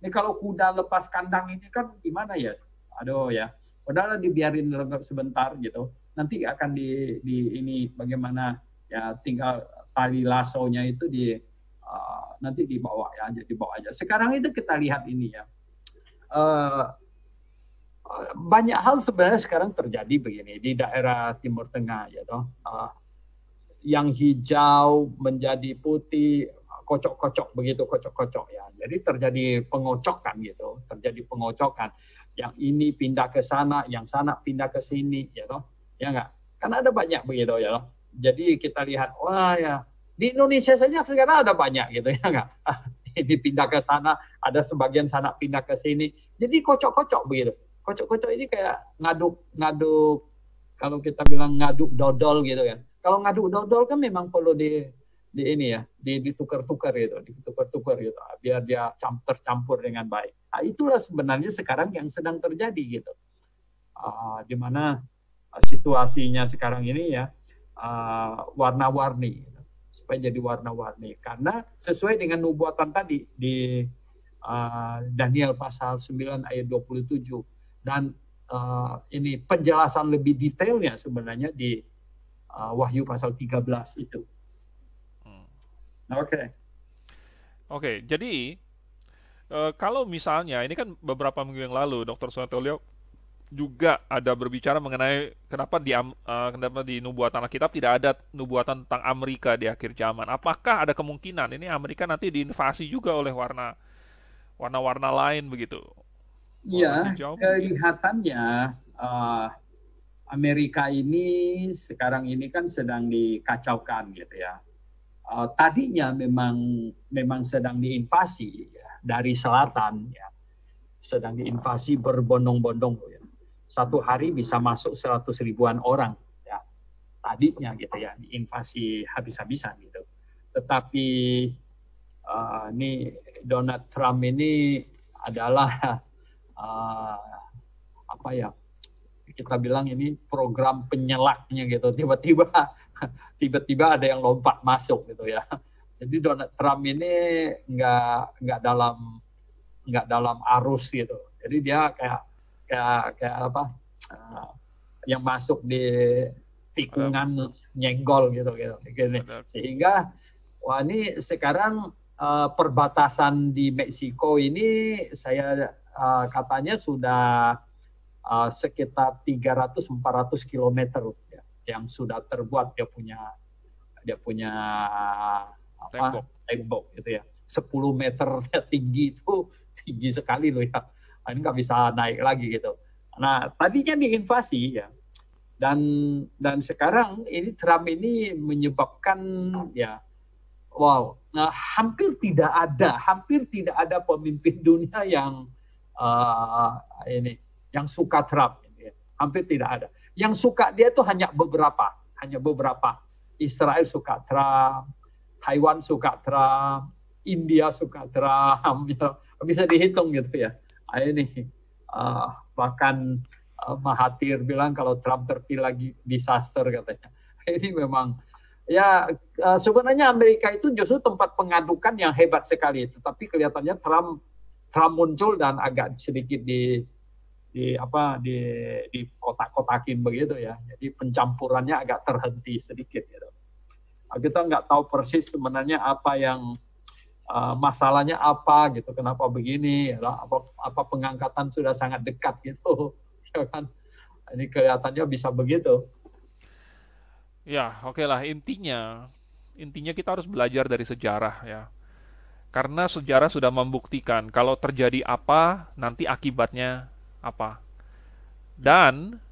Speaker 2: Ini kalau kuda lepas kandang ini kan gimana ya? Aduh ya, udahlah dibiarin sebentar gitu. Nanti akan di ini bagaimana ya tinggal tali lasonya itu nanti dibawa ya, jadi dibawa aja. Sekarang itu kita lihat ini ya, uh, banyak hal sebenarnya sekarang terjadi begini di daerah Timur Tengah ya toh. Yang hijau menjadi putih, kocok-kocok begitu kocok-kocok ya. Jadi terjadi pengocokan gitu, terjadi pengocokan. Yang ini pindah ke sana, yang sana pindah ke sini ya toh. Ya enggak? Karena ada banyak begitu ya toh. Jadi kita lihat wah ya di Indonesia saja sekarang ada banyak gitu ya enggak? Ini pindah ke sana, ada sebagian sana pindah ke sini. Jadi kocok-kocok begitu. Kocok-kocok ini kayak ngaduk kalau kita bilang ngaduk dodol gitu kan. Kalau ngaduk dodol kan memang perlu di ini ya, ditukar-tukar gitu, ditukar-tukar gitu, biar dia tercampur dengan baik. Nah, itulah sebenarnya sekarang yang sedang terjadi gitu. Di mana situasinya sekarang ini ya warna-warni supaya jadi warna-warni karena sesuai dengan nubuatan tadi di Daniel pasal 9 ayat 27 dan ini penjelasan lebih detailnya sebenarnya di Wahyu pasal 13 itu.
Speaker 1: Hmm.
Speaker 2: Oke. Okay.
Speaker 1: Oke, jadi kalau misalnya ini kan beberapa minggu yang lalu Dr. Suwantolio juga ada berbicara mengenai kenapa di nubuatan Alkitab tidak ada nubuatan tentang Amerika di akhir zaman. Apakah ada kemungkinan ini Amerika nanti diinvasi juga oleh warna-warna lain begitu? Warna
Speaker 2: Ya,
Speaker 1: hijau mungkin.
Speaker 2: kelihatannya eh, Amerika ini sekarang ini kan sedang dikacaukan gitu ya. Tadinya memang memang sedang diinvasi ya, dari selatan ya, sedang diinvasi berbondong-bondong ya. Satu hari bisa masuk 100 ribuan orang ya. Tadinya gitu ya, diinvasi habis-habisan gitu. Tetapi ini Donald Trump ini adalah apa ya, kita bilang ini program penyelaknya gitu. Tiba-tiba ada yang lompat masuk gitu ya. Jadi Donald Trump ini nggak dalam arus gitu. Jadi dia kayak apa, yang masuk di tikungan nyenggol gitu. Sehingga wah, ini sekarang perbatasan di Meksiko ini saya katanya sudah sekitar 300-400 kilometer ya, yang sudah terbuat dia punya apa, tembok gitu ya. 10 meter tinggi, itu tinggi sekali loh ya. Ini nggak bisa naik lagi gitu. Nah, tadinya diinvasi ya. Dan sekarang ini Trump ini menyebabkan ya, wow, nah, hampir tidak ada pemimpin dunia yang yang suka Trump. Hampir tidak ada. Yang suka dia itu hanya beberapa. Israel suka Trump, Taiwan suka Trump, India suka Trump, ya. Bisa dihitung gitu ya. Ini bahkan Mahathir bilang kalau Trump terpilih lagi disaster katanya. Ini memang ya, sebenarnya Amerika itu justru tempat pengadukan yang hebat sekali, tetapi kelihatannya Trump muncul dan agak sedikit di kotak-kotakin begitu ya. Jadi pencampurannya agak terhenti sedikit gitu. Kita nggak tahu persis sebenarnya apa yang masalahnya apa gitu, kenapa begini, ya, apa pengangkatan sudah sangat dekat gitu, ya kan? Ini kelihatannya bisa begitu.
Speaker 1: Ya, oke lah, intinya kita harus belajar dari sejarah ya. Karena sejarah sudah membuktikan kalau terjadi apa, nanti akibatnya apa. Dan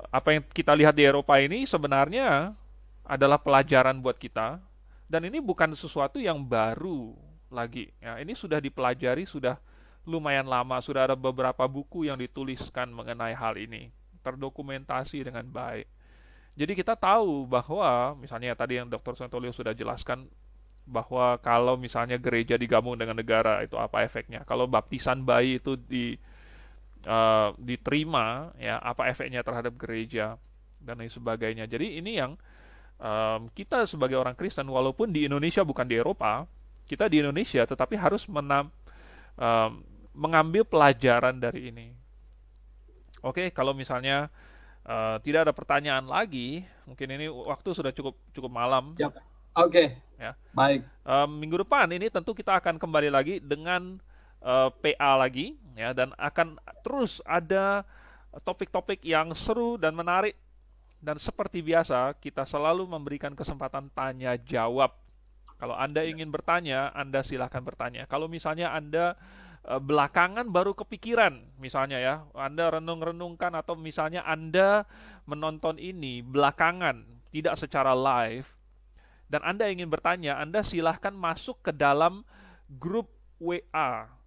Speaker 1: apa yang kita lihat di Eropa ini sebenarnya adalah pelajaran buat kita, dan ini bukan sesuatu yang baru lagi. Ya, ini sudah dipelajari, sudah lumayan lama, sudah ada beberapa buku yang dituliskan mengenai hal ini, terdokumentasi dengan baik. Jadi kita tahu bahwa misalnya tadi yang Dr. Santolio sudah jelaskan bahwa kalau misalnya gereja digabung dengan negara itu apa efeknya. Kalau baptisan bayi itu diterima, ya apa efeknya terhadap gereja dan lain sebagainya. Jadi ini yang kita sebagai orang Kristen, walaupun di Indonesia bukan di Eropa, kita di Indonesia tetapi harus mengambil pelajaran dari ini. Oke, kalau misalnya tidak ada pertanyaan lagi, mungkin ini waktu sudah cukup malam.
Speaker 2: Ya. Oke.
Speaker 1: Ya.
Speaker 2: Baik.
Speaker 1: Minggu depan ini tentu kita akan kembali lagi dengan PA lagi, ya, dan akan terus ada topik-topik yang seru dan menarik. Dan seperti biasa, kita selalu memberikan kesempatan tanya jawab. Kalau Anda ingin bertanya, Anda silahkan bertanya. Kalau misalnya Anda belakangan baru kepikiran, misalnya ya, Anda renung-renungkan, atau misalnya Anda menonton ini belakangan, tidak secara live, dan Anda ingin bertanya, Anda silahkan masuk ke dalam grup WA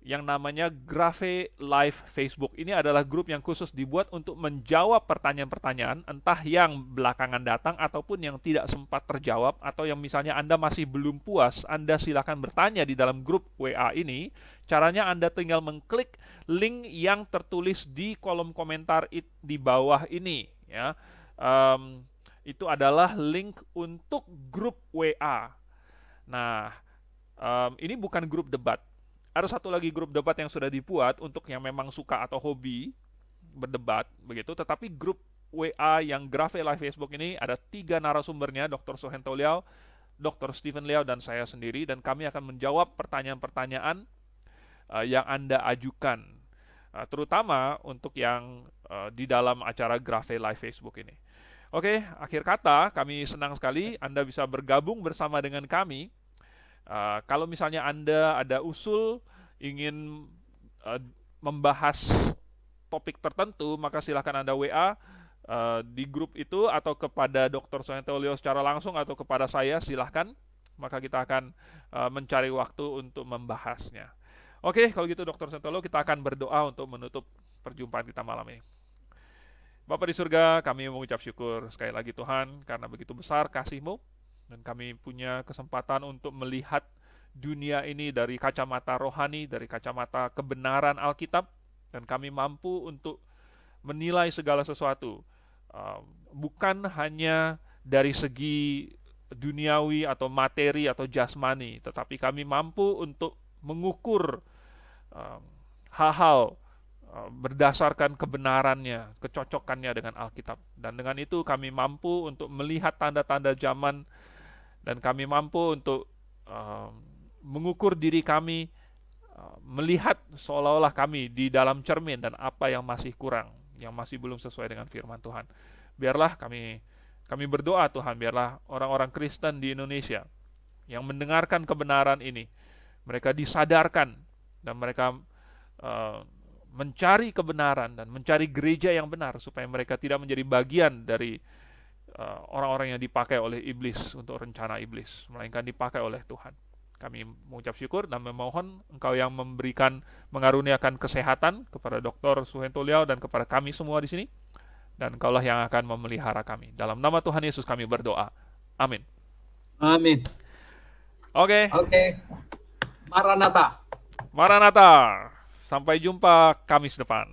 Speaker 1: yang namanya Grafe Live Facebook. Ini adalah grup yang khusus dibuat untuk menjawab pertanyaan-pertanyaan, entah yang belakangan datang ataupun yang tidak sempat terjawab, atau yang misalnya Anda masih belum puas, Anda silakan bertanya di dalam grup WA ini. Caranya Anda tinggal mengklik link yang tertulis di kolom komentar di bawah ini, ya. Itu adalah link untuk grup WA. Nah, ini bukan grup debat. Ada satu lagi grup debat yang sudah dibuat untuk yang memang suka atau hobi berdebat begitu. Tetapi grup WA yang Grafe Live Facebook ini ada 3 narasumbernya, Dr. Suhento Liao, Dr. Stephen Liao, dan saya sendiri. Dan kami akan menjawab pertanyaan-pertanyaan yang Anda ajukan. terutama untuk yang di dalam acara Grafe Live Facebook ini. Oke, akhir kata, kami senang sekali Anda bisa bergabung bersama dengan kami. Kalau misalnya Anda ada usul ingin membahas topik tertentu, maka silakan Anda WA di grup itu, atau kepada Dr. Suhentolio secara langsung, atau kepada saya, silahkan. Maka kita akan mencari waktu untuk membahasnya. Oke, kalau gitu Dr. Suhentolio, kita akan berdoa untuk menutup perjumpaan kita malam ini. Bapa di surga, kami mengucap syukur sekali lagi Tuhan, karena begitu besar kasih-Mu, dan kami punya kesempatan untuk melihat dunia ini dari kacamata rohani, dari kacamata kebenaran Alkitab, dan kami mampu untuk menilai segala sesuatu, bukan hanya dari segi duniawi atau materi atau jasmani, tetapi kami mampu untuk mengukur hal-hal berdasarkan kebenarannya, kecocokannya dengan Alkitab. Dan dengan itu kami mampu untuk melihat tanda-tanda zaman, dan kami mampu untuk mengukur diri kami, melihat seolah-olah kami di dalam cermin, dan apa yang masih kurang, yang masih belum sesuai dengan firman Tuhan. Biarlah kami berdoa Tuhan, biarlah orang-orang Kristen di Indonesia yang mendengarkan kebenaran ini, mereka disadarkan, dan mereka mencari kebenaran dan mencari gereja yang benar, supaya mereka tidak menjadi bagian dari orang-orang yang dipakai oleh iblis untuk rencana iblis, melainkan dipakai oleh Tuhan. Kami mengucap syukur dan memohon Engkau yang mengaruniakan kesehatan kepada Dr. Suhentolio dan kepada kami semua di sini, dan Engkaulah yang akan memelihara kami. Dalam nama Tuhan Yesus kami berdoa. Amin.
Speaker 2: Amin.
Speaker 1: Oke.
Speaker 2: Maranatha.
Speaker 1: Maranatha. Sampai jumpa Kamis depan.